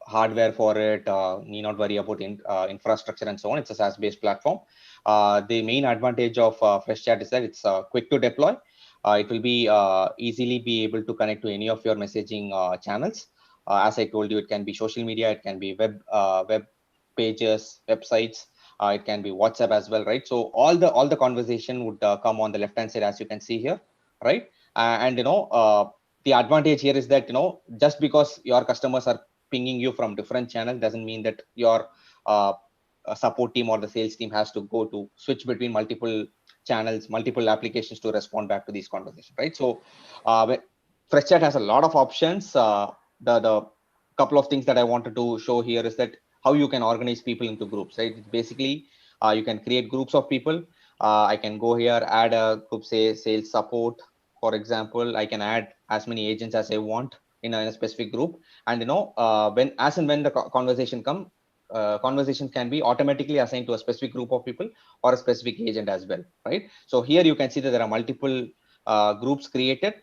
hardware for it. Need not worry about infrastructure and so on. It's a SaaS-based platform. The main advantage of Freshchat is that it's quick to deploy. It will be easily be able to connect to any of your messaging channels. As I told you, it can be social media, it can be web pages, websites. It can be WhatsApp as well, right? So all the conversation would come on the left hand side, as you can see here, right? And the advantage here is that just because your customers are pinging you from different channels doesn't mean that your support team or the sales team has to go to switch between multiple channels, multiple applications to respond back to these conversations, right? So Freshchat has a lot of options. The couple of things that I wanted to show here is that how you can organize people into groups, right? It's basically, you can create groups of people. I can go here, add a group, say sales support, for example. I can add as many agents as I want in a specific group, and when the conversation come, conversations can be automatically assigned to a specific group of people or a specific agent as well, right? So here you can see that there are multiple groups created.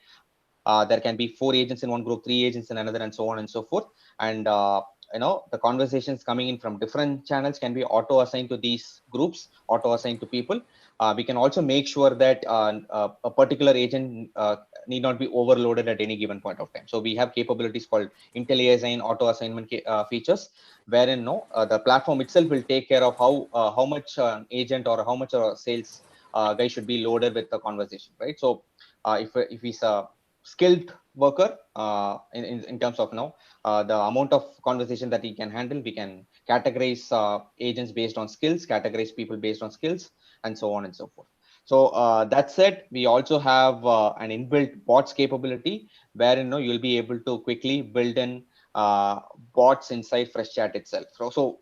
There can be 4 agents in one group, 3 agents in another, and so on and so forth. And the conversations coming in from different channels can be auto assigned to these groups, auto assigned to people. We can also make sure that a particular agent need not be overloaded at any given point of time. So we have capabilities called Intel Assign auto assignment features, wherein the platform itself will take care of how much an agent or how much a sales guy should be loaded with the conversation, right? So if he's a skilled worker in terms of the amount of conversation that he can handle, we can categorize agents based on skills, categorize people based on skills, and so on and so forth. So that said, we also have an inbuilt bots capability wherein you'll be able to quickly build in bots inside Freshchat itself. So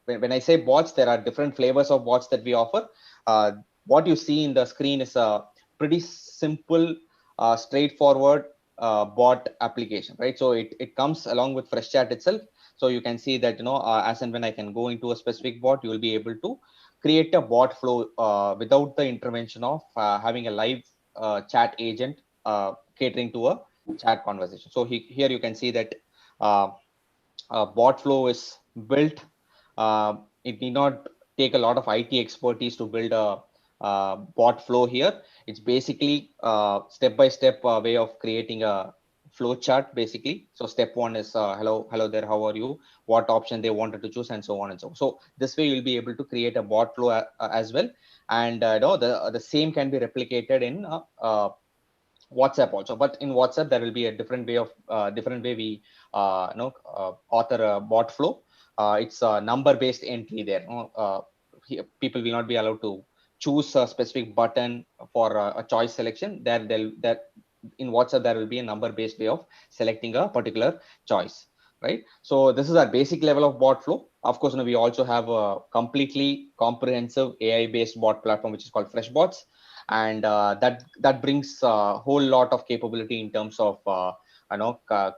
when I say bots, there are different flavors of bots that we offer. What you see in the screen is a pretty simple, straightforward bot application, right? So it comes along with Freshchat itself. So you can see that as and when I can go into a specific bot, you will be able to create a bot flow without the intervention of having a live chat agent catering to a chat conversation. So here you can see that bot flow is built. It need not take a lot of IT expertise to build a bot flow here. It's basically step-by-step way of creating a flow chart basically. So step 1 is hello there, how are you, what option they wanted to choose, and so on and so on. So this way you'll be able to create a bot flow as well. And the same can be replicated in WhatsApp also, but in WhatsApp there will be a different way we author a bot flow. It's a number based entry there. People will not be allowed to choose a specific button for a choice selection. That in WhatsApp there will be a number based way of selecting a particular choice, right? So this is our basic level of bot flow. Of course, we also have a completely comprehensive AI based bot platform which is called Freshbots, and that brings a whole lot of capability in terms of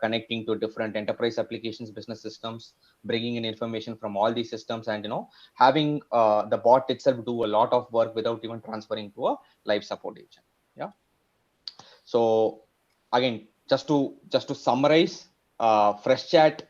connecting to different enterprise applications, business systems, bringing in information from all these systems, and having the bot itself do a lot of work without even transferring to a live support agent. Yeah. So again, just to summarize, Freshchat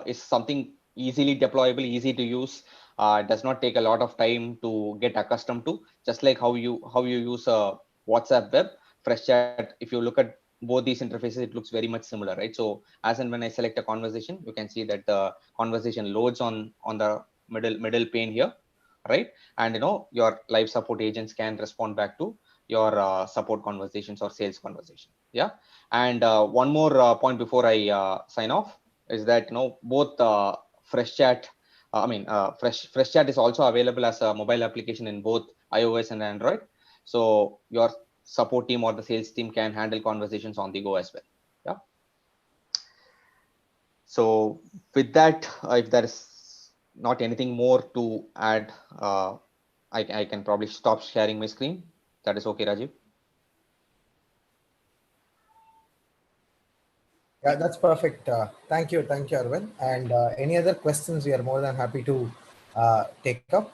is something easily deployable, easy to use. Does not take a lot of time to get accustomed to. Just like how you use a WhatsApp web, Freshchat, if you look at both these interfaces, it looks very much similar, right? So as and when I select a conversation, you can see that the conversation loads on the middle pane here, right? And your live support agents can respond back to your support conversations or sales conversation. Yeah. And one more point before I sign off is that both Freshchat, Freshchat is also available as a mobile application in both iOS and Android. So your support team or the sales team can handle conversations on the go as well. Yeah. So with that, if there is not anything more to add, I can probably stop sharing my screen. That is okay, Rajiv. Yeah, that's perfect. Thank you, Arvind. And any other questions, we are more than happy to take up.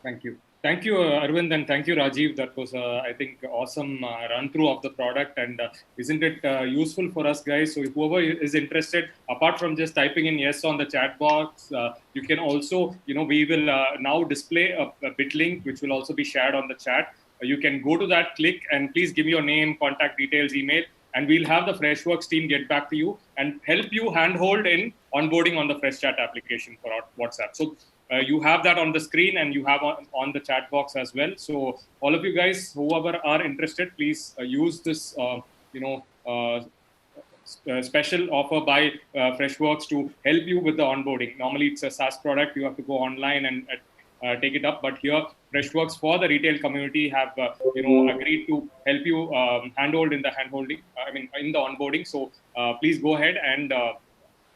Thank you, Arvind, and thank you, Rajiv. That was, I think, awesome run through of the product, and isn't it useful for us guys? So, if whoever is interested, apart from just typing in yes on the chat box, you can also, we will now display a bit link which will also be shared on the chat. You can go to that, click, and please give your name, contact details, email, and we'll have the Freshworks team get back to you and help you handhold in onboarding on the Freshchat application for WhatsApp. So you have that on the screen, and you have on the chat box as well. So all of you guys, whoever are interested, please use this, special offer by Freshworks to help you with the onboarding. Normally, it's a SaaS product. You have to go online and take it up. But here, Freshworks for the retail community have agreed to help you handhold in the in the onboarding. So please go ahead and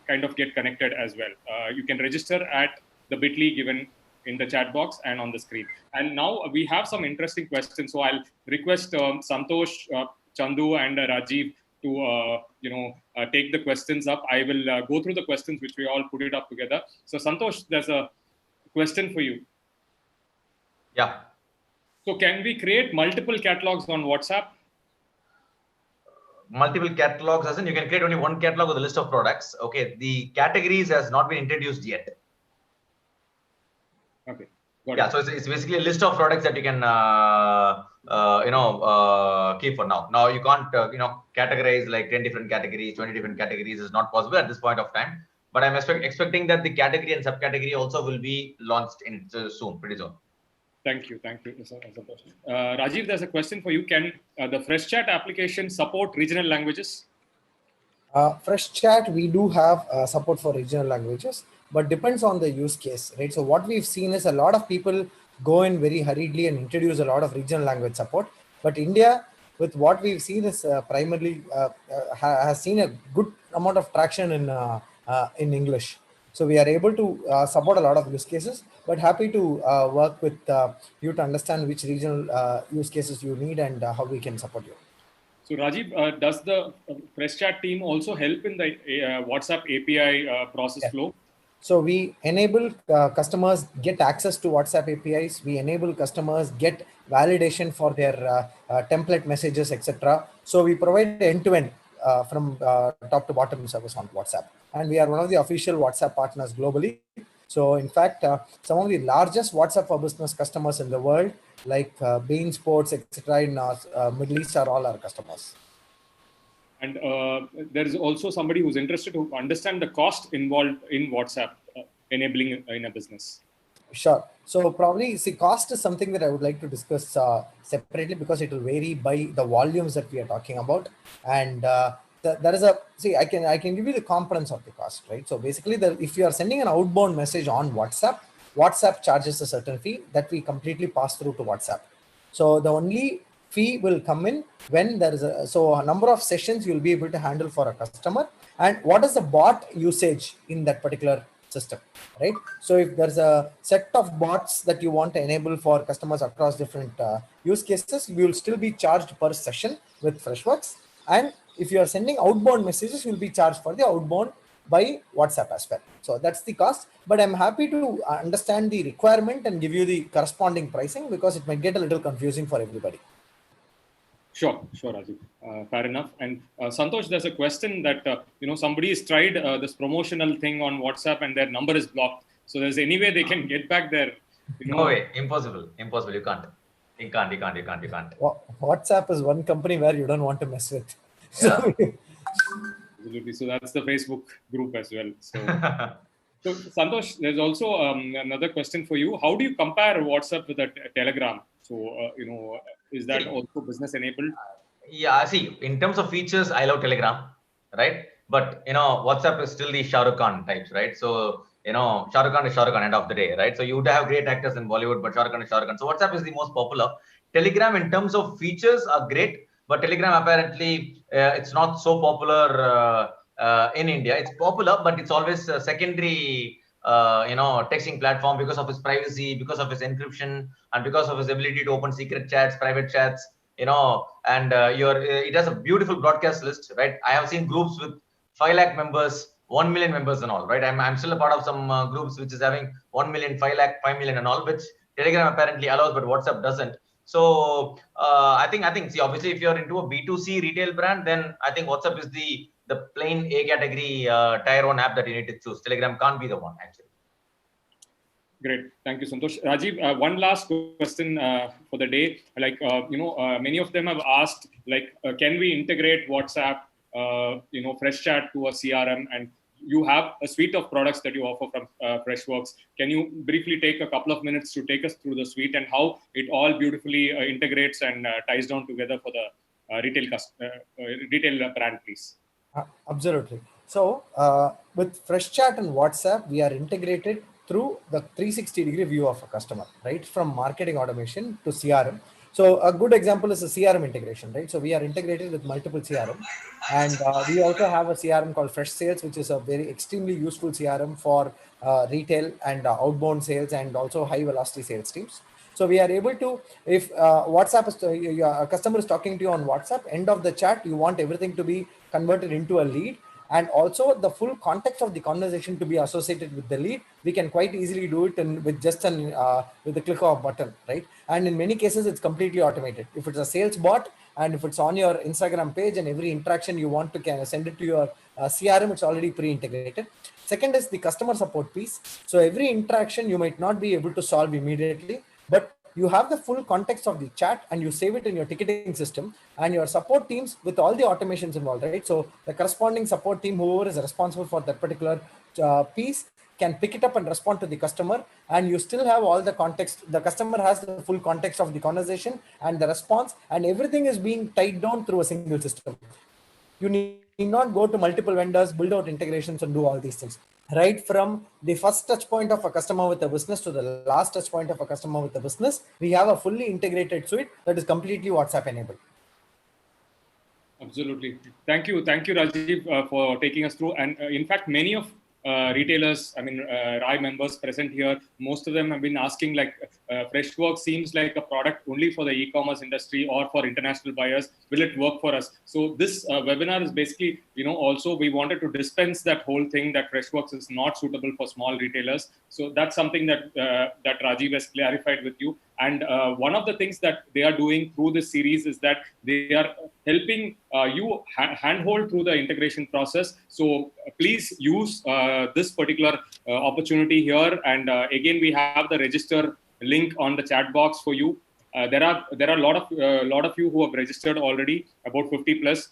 kind of get connected as well. You can register at the bit.ly given in the chat box and on the screen. And now we have some interesting questions. So I'll request Santhosh, Chandu, and Rajiv to take the questions up. I will go through the questions which we all put it up together. So Santhosh, there's a question for you. Yeah. So can we create multiple catalogs on WhatsApp? multiple catalogs, as in you can create only one catalog with a list of products. Okay, the categories has not been introduced yet. Okay. Got Yeah, it. so it's basically a list of products that you can keep for now. Now you can't categorize like 10 different categories, 20 different categories is not possible at this point of time. But I'm expecting that the category and subcategory also will be launched in soon, pretty soon. Thank you, Santosh. Rajiv, there's a question for you. Can the Fresh Chat application support regional languages? Fresh Chat, we do have support for regional languages, but depends on the use case, right? So what we've seen is a lot of people go in very hurriedly and introduce a lot of regional language support. But India, with what we've seen, is primarily has seen a good amount of traction in English. So we are able to support a lot of use cases, but happy to work with you to understand which regional use cases you need and how we can support you. So Rajiv, does the Fresh Chat team also help in the WhatsApp API process flow? So we enable customers get access to WhatsApp APIs. We enable customers get validation for their template messages, etc. So we provide end-to-end from top to bottom service on WhatsApp. And we are one of the official WhatsApp partners globally. So in fact, some of the largest WhatsApp for business customers in the world, like Bean Sports, etc. in Middle East, are all our customers. And there is also somebody who's interested to understand the cost involved in WhatsApp enabling in a business. Sure. So probably, see, cost is something that I would like to discuss separately because it will vary by the volumes that we are talking about. And there is I can give you the components of the cost, right? So basically, if you are sending an outbound message on WhatsApp, WhatsApp charges a certain fee that we completely pass through to WhatsApp. So the only fee will come in when there is a number of sessions you'll be able to handle for a customer, and what is the bot usage in that particular system, right? So if there's a set of bots that you want to enable for customers across different use cases, you will still be charged per session with Freshworks. And if you are sending outbound messages, you'll be charged for the outbound by WhatsApp as well. So that's the cost, but I'm happy to understand the requirement and give you the corresponding pricing because it might get a little confusing for everybody. Sure, Rajiv. Fair enough. And Santosh, there's a question that somebody has tried this promotional thing on WhatsApp and their number is blocked. So there's any way they can get back their. No way, impossible. You can't. You can't. WhatsApp is one company where you don't want to mess with. Yeah. Absolutely. So that's the Facebook group as well. So Santosh, there's also another question for you. How do you compare WhatsApp with a Telegram? So is that also business enabled? Yeah, see, in terms of features, I love Telegram, right? But WhatsApp is still the Shah Rukh Khan types, right? So Shah Rukh Khan is Shah Rukh Khan end of the day, right? So you would have great actors in Bollywood, but Shah Rukh Khan is Shah Rukh Khan. So WhatsApp is the most popular. Telegram, in terms of features, are great, but Telegram apparently it's not so popular in India. It's popular, but it's always a secondary texting platform because of its privacy, because of its encryption, and because of its ability to open secret chats, private chats, and it has a beautiful broadcast list, right? I have seen groups with 5 lakh members, 1 million members and all, right? I'm still a part of some groups which is having 1 million, 5 lakh, 5 million and all, which Telegram apparently allows, but WhatsApp doesn't. So I think, see, obviously, if you're into a B2C retail brand, then I think WhatsApp is the plain A category tier 1 app that you need to choose. Telegram can't be the one, actually. Great. Thank you, Santosh. Rajiv, one last question for the day. Like, many of them have asked, like, can we integrate WhatsApp, Fresh Chat to a CRM? And you have a suite of products that you offer from Freshworks. Can you briefly take a couple of minutes to take us through the suite and how it all beautifully integrates and ties down together for the retail brand, please? Absolutely. So with Fresh Chat and WhatsApp, we are integrated through the 360-degree view of a customer, right? From marketing automation to CRM. So a good example is a CRM integration, right? So we are integrated with multiple CRM, and we also have a CRM called Fresh Sales, which is a very extremely useful CRM for retail and outbound sales and also high velocity sales teams. So we are able to, if WhatsApp is, a customer is talking to you on WhatsApp, end of the chat, you want everything to be converted into a lead, and also the full context of the conversation to be associated with the lead. We can quite easily do it with just with the click of a button, right? And in many cases, it's completely automated. If it's a sales bot, And if it's on your Instagram page and every interaction you want to send it to your CRM, it's already pre-integrated. Second is the customer support piece. So every interaction you might not be able to solve immediately, but you have the full context of the chat and you save it in your ticketing system, and your support teams with all the automations involved, right? So the corresponding support team, whoever is responsible for that particular piece, can pick it up and respond to the customer, and you still have all the context. The customer has the full context of the conversation and the response, and everything is being tied down through a single system. You need not go to multiple vendors, build out integrations, and do all these things. Right from the first touch point of a customer with a business to the last touch point of a customer with a business, we have a fully integrated suite that is completely WhatsApp enabled. Absolutely. Thank you, Rajiv, for taking us through. And in fact, many of retailers, RAI members present here, most of them have been asking, like, Freshworks seems like a product only for the e-commerce industry or for international buyers. Will it work for us? So this webinar is basically, also we wanted to dispense that whole thing that Freshworks is not suitable for small retailers. So that's something that that Rajiv has clarified with you. And one of the things that they are doing through this series is that they are helping you handhold through the integration process. So please use this particular opportunity here. And again, we have the register link on the chat box for you. There are a lot of you who have registered already, about 50 plus.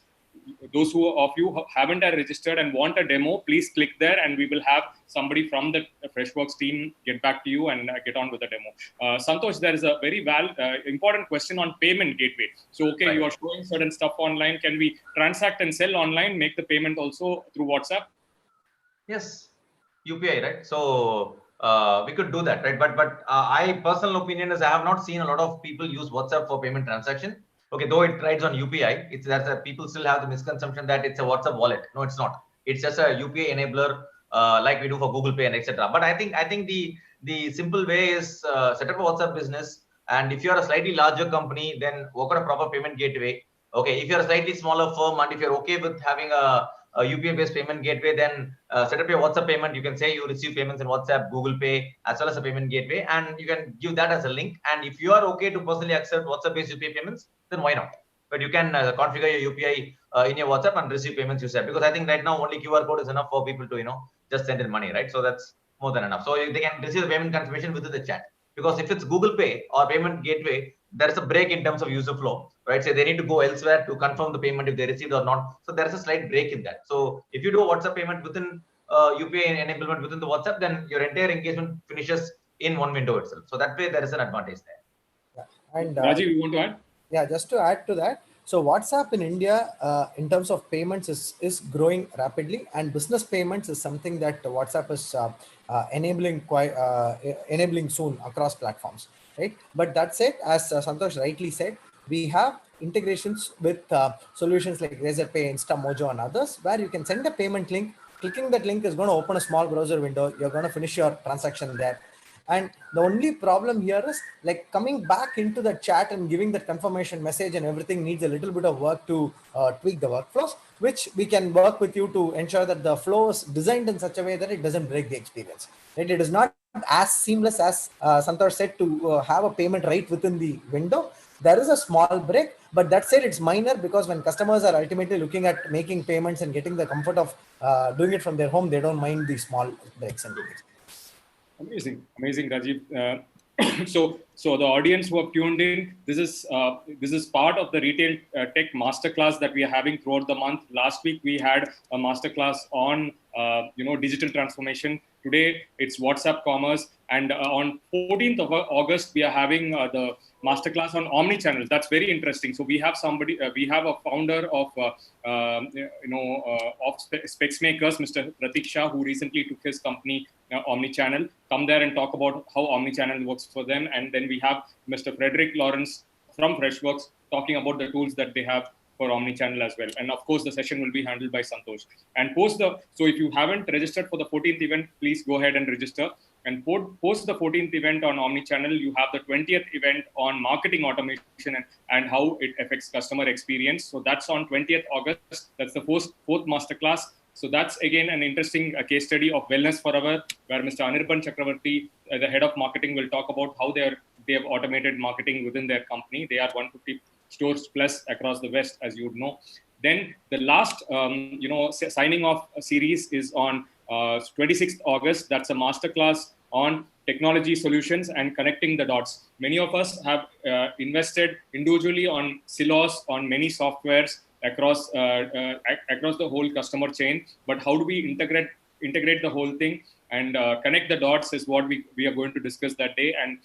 Those of you who haven't registered and want a demo, please click there, and we will have somebody from the Freshworks team get back to you and get on with the demo. Santhosh, there is a very important question on payment gateway. So, okay, right. You are showing certain stuff online. Can we transact and sell online, make the payment also through WhatsApp? Yes, UPI, right? So we could do that, right? But I personal opinion is I have not seen a lot of people use WhatsApp for payment transaction. Okay, though it rides on UPI, people still have the misconception that it's a WhatsApp wallet. No, it's not. It's just a UPI enabler, like we do for Google Pay and etc. But I think the simple way is set up a WhatsApp business, and if you are a slightly larger company, then work on a proper payment gateway. Okay, if you're a slightly smaller firm and if you're okay with having a UPI-based payment gateway, then set up your WhatsApp payment. You can say you receive payments in WhatsApp, Google Pay, as well as a payment gateway, and you can give that as a link. And if you are okay to personally accept WhatsApp-based UPI payments, then why not? But you can configure your UPI in your WhatsApp and receive payments you said. Because I think right now only QR code is enough for people to just send in money, right? So that's more than enough. So they can receive the payment confirmation within the chat. Because if it's Google Pay or payment gateway, there is a break in terms of user flow, right? So they need to go elsewhere to confirm the payment if they received or not. So there is a slight break in that. So if you do a WhatsApp payment within UPI enablement within the WhatsApp, then your entire engagement finishes in one window itself. So that way there is an advantage there. Yeah. And Rajiv, you want to add? Yeah, just to add to that. So WhatsApp in India, in terms of payments, is growing rapidly, and business payments is something that WhatsApp is enabling soon across platforms, right? But that said, as Santhosh rightly said, we have integrations with solutions like Razorpay, InstaMojo, and others, where you can send a payment link. Clicking that link is going to open a small browser window. You're going to finish your transaction there. And the only problem here is like coming back into the chat and giving that confirmation message and everything needs a little bit of work to tweak the workflows, which we can work with you to ensure that the flow is designed in such a way that it doesn't break the experience. Right? It is not as seamless as Santhosh said to have a payment right within the window. There is a small break, but that said, it's minor, because when customers are ultimately looking at making payments and getting the comfort of doing it from their home, they don't mind the small breaks and delays. Amazing, Rajiv. So the audience who have tuned in, this is part of the retail tech masterclass that we are having throughout the month. Last week we had a masterclass on digital transformation. Today it's WhatsApp commerce, and on 14th of August we are having the masterclass on omni-channel. That's very interesting. So we have we have a founder of Specsmakers, Mr. Pratik Shah, who recently took his company omni-channel, come there and talk about how omni-channel works for them. And then we have Mr. Frederick Lawrence from Freshworks talking about the tools that they have for omni-channel as well. And of course, the session will be handled by Santhosh. And so if you haven't registered for the 14th event, please go ahead and register. And post the 14th event on omni-channel, you have the 20th event on marketing automation and how it affects customer experience. So that's on 20th August. That's the fourth masterclass. So that's again an interesting case study of Wellness Forever, where Mr. Anirban Chakravarti, the head of marketing, will talk about how they have automated marketing within their company. They are 150 stores plus across the West, as you would know. Then the last, signing off series is on 26th August. That's a masterclass on technology solutions and connecting the dots. Many of us have invested individually on silos, on many softwares across the whole customer chain. But how do we integrate the whole thing and connect the dots is what we are going to discuss that day. And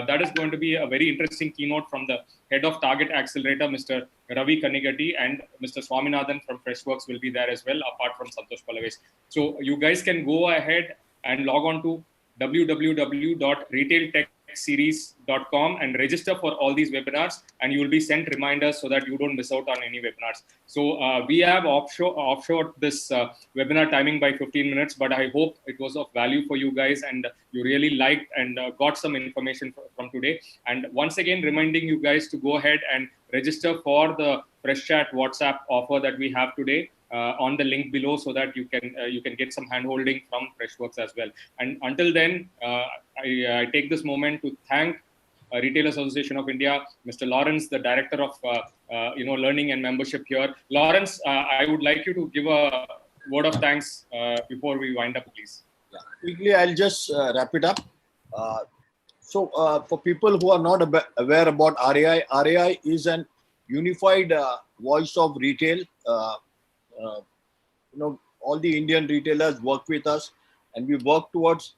that is going to be a very interesting keynote from the head of Target Accelerator, Mr. Ravi Kanigati, and Mr. Swaminathan from Freshworks will be there as well, apart from Santhosh Palavesh. So you guys can go ahead and log on to www.retailtechseries.com and register for all these webinars, and you will be sent reminders so that you don't miss out on any webinars. So we have offshore this webinar timing by 15 minutes, but I hope it was of value for you guys and you really liked and got some information from today. And once again, reminding you guys to go ahead and register for the Fresh Chat WhatsApp offer that we have today. On the link below, so that you can get some handholding from Freshworks as well. And until then, I take this moment to thank Retail Association of India, Mr. Lawrence, the director of learning and membership here. Lawrence, I would like you to give a word of thanks before we wind up, please. Yeah. Quickly, I'll just wrap it up. So for people who are not aware about RAI, RAI is an unified voice of retail. All the Indian retailers work with us, and we work towards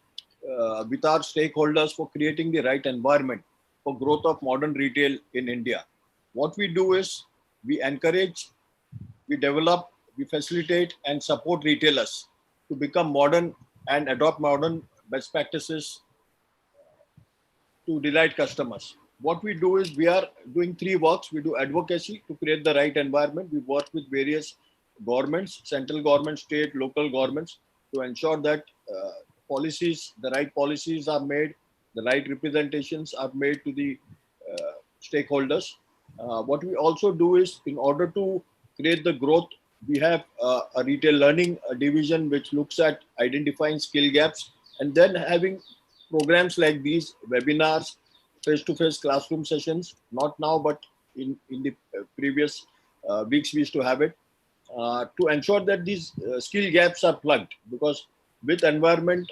with our stakeholders for creating the right environment for growth of modern retail in India. What we do is we encourage, we develop, we facilitate and support retailers to become modern and adopt modern best practices to delight customers. What we do is we are doing three works. We do advocacy to create the right environment. We work with various governments, central government, state, local governments, to ensure that the right policies are made, the right representations are made to the stakeholders. What we also do is, in order to create the growth, we have a retail learning division which looks at identifying skill gaps, and then having programs like these, webinars, face-to-face classroom sessions, not now, but in the previous weeks we used to have it, to ensure that these skill gaps are plugged, because with environment,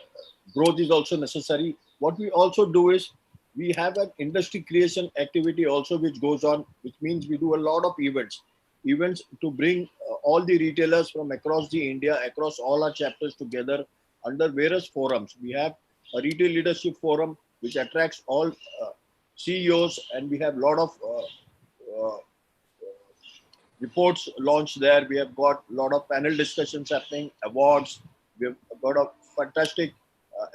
growth is also necessary. What we also do is we have an industry creation activity also which goes on, which means we do a lot of events to bring all the retailers from across the India, across all our chapters together under various forums. We have a retail leadership forum which attracts all CEOs, and we have a lot of reports launched there. We have got a lot of panel discussions happening, awards. We have got a fantastic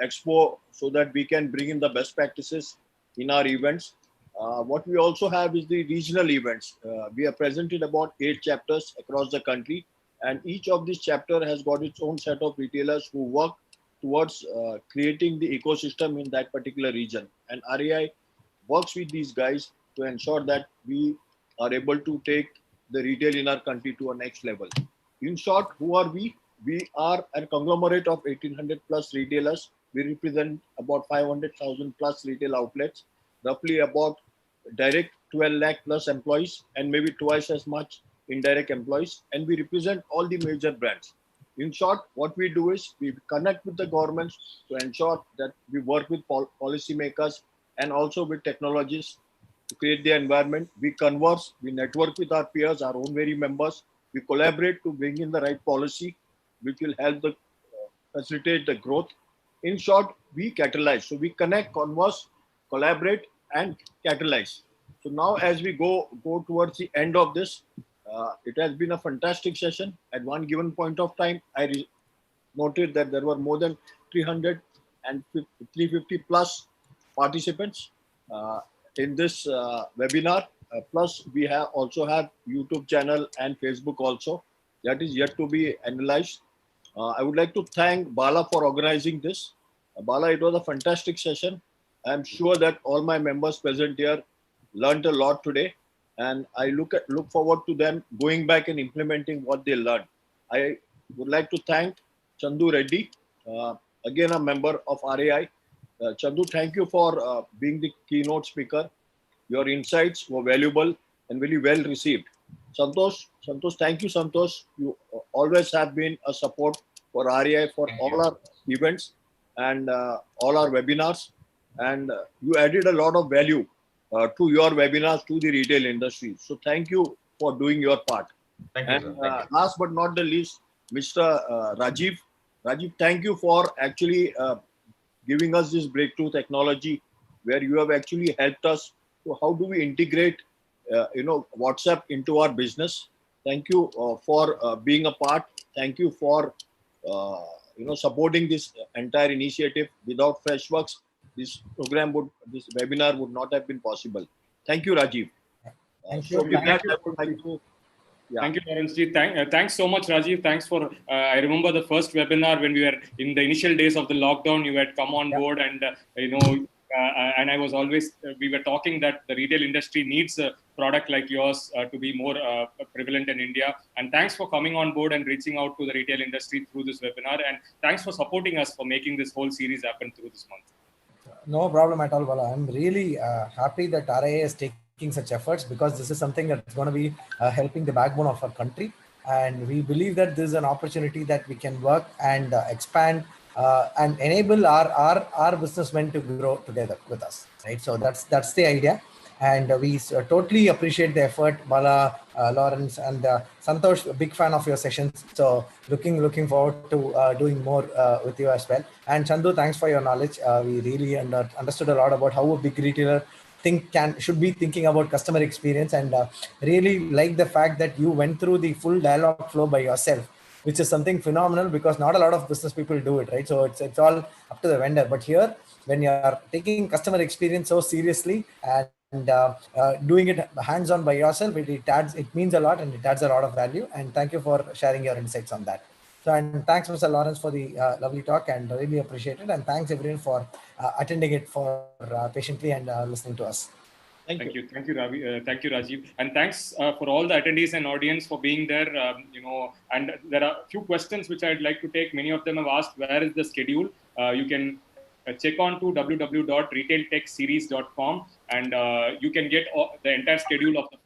expo so that we can bring in the best practices in our events. What we also have is the regional events. We are present in about 8 chapters across the country, and each of these chapter has got its own set of retailers who work towards creating the ecosystem in that particular region. And RAI works with these guys to ensure that we are able to take the retail in our country to a next level. In short, who are we? We are a conglomerate of 1800 plus retailers. We represent about 500,000 plus retail outlets, roughly about direct 12 lakh plus employees, and maybe twice as much indirect employees. And we represent all the major brands. In short, what we do is we connect with the governments to ensure that we work with policymakers and also with technologists to create the environment. We converse, we network with our peers, our own very members. We collaborate to bring in the right policy, which will help facilitate the growth. In short, we catalyze. So we connect, converse, collaborate, and catalyze. So now as we go towards the end of this, it has been a fantastic session. At one given point of time, I noted that there were more than 350 plus participants in this webinar. Plus, we also have YouTube channel and Facebook also. That is yet to be analyzed. I would like to thank Bala for organizing this. Bala, it was a fantastic session. I'm sure that all my members present here learned a lot today, and I look forward to them going back and implementing what they learned. I would like to thank Chandu Reddy, again a member of RAI. Chandu, thank you for being the keynote speaker. Your insights were valuable. and very well received. Santosh, thank you, Santosh. You always have been a support for REI for Thank all you. our events and all our webinars. And you added a lot of value to your webinars to the retail industry. So thank you for doing your part. Thank you, And sir. Thank you. last but not the least, Mr. Rajiv. Rajiv, thank you for actually giving us this breakthrough technology where you have actually helped us to how do we integrate WhatsApp into our business. Thank you for being a part. Thank you for supporting this entire initiative. Without Freshworks, this webinar would not have been possible. Thank you, Rajiv. Thank So you. with that, Thank you. I would like to Thank you, Lawrence ji. Thanks so much, Rajiv. Thanks for. I remember the first webinar when we were in the initial days of the lockdown. You had come on board, and and I was always. We were talking that the retail industry needs a product like yours to be more prevalent in India. And thanks for coming on board and reaching out to the retail industry through this webinar. And thanks for supporting us for making this whole series happen through this month. No problem at all, Bala. I'm really happy that RIA is taking such efforts because this is something that's going to be helping the backbone of our country. And we believe that this is an opportunity that we can work and expand and enable our businessmen to grow together with us. Right. So that's the idea. And we totally appreciate the effort, Bala, Lawrence, and Santhosh. A big fan of your sessions. So looking forward to doing more with you as well. And Chandu, thanks for your knowledge. We really understood a lot about how a big retailer should be thinking about customer experience, and really like the fact that you went through the full dialogue flow by yourself, which is something phenomenal because not a lot of business people do it, right? So it's all up to the vendor. But here, when you are taking customer experience so seriously and doing it hands-on by yourself, it means a lot and it adds a lot of value. And thank you for sharing your insights on that. So, and thanks, Mr. Lawrence, for the lovely talk, and really appreciate it. And thanks everyone for attending it for patiently and listening to us. thank you. Thank you, Ravi. Thank you, Rajiv, and thanks for all the attendees and audience for being there. And there are a few questions which I'd like to take. Many of them have asked, where is the schedule? You can check on to www.retailtechseries.com, and you can get the entire schedule of the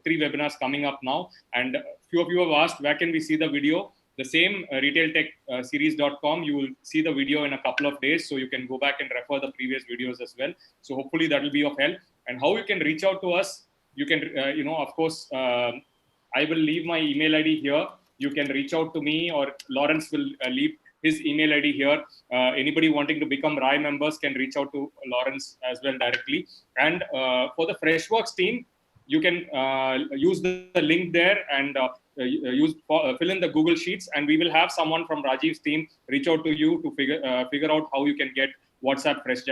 three webinars coming up now. And a few of you have asked, where can we see the video? The same retailtechseries.com, you will see the video in a couple of days, so you can go back and refer the previous videos as well. So hopefully that will be of help. And how you can reach out to us, you can, of course, I will leave my email ID here. You can reach out to me, or Lawrence will leave his email ID here. Anybody wanting to become RAI members can reach out to Lawrence as well directly. And for the Freshworks team, you can use the link there and fill in the Google Sheets, and we will have someone from Rajiv's team reach out to you to figure out how you can get WhatsApp Fresh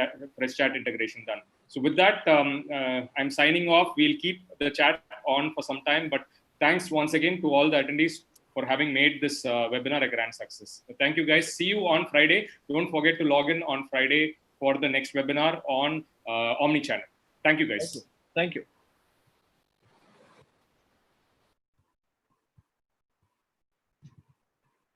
Chat integration done. So with that, I'm signing off. We'll keep the chat on for some time, but thanks once again to all the attendees for having made this webinar a grand success. Thank you, guys. See you on Friday. Don't forget to log in on Friday for the next webinar on Omnichannel. Thank you, guys. Thank you.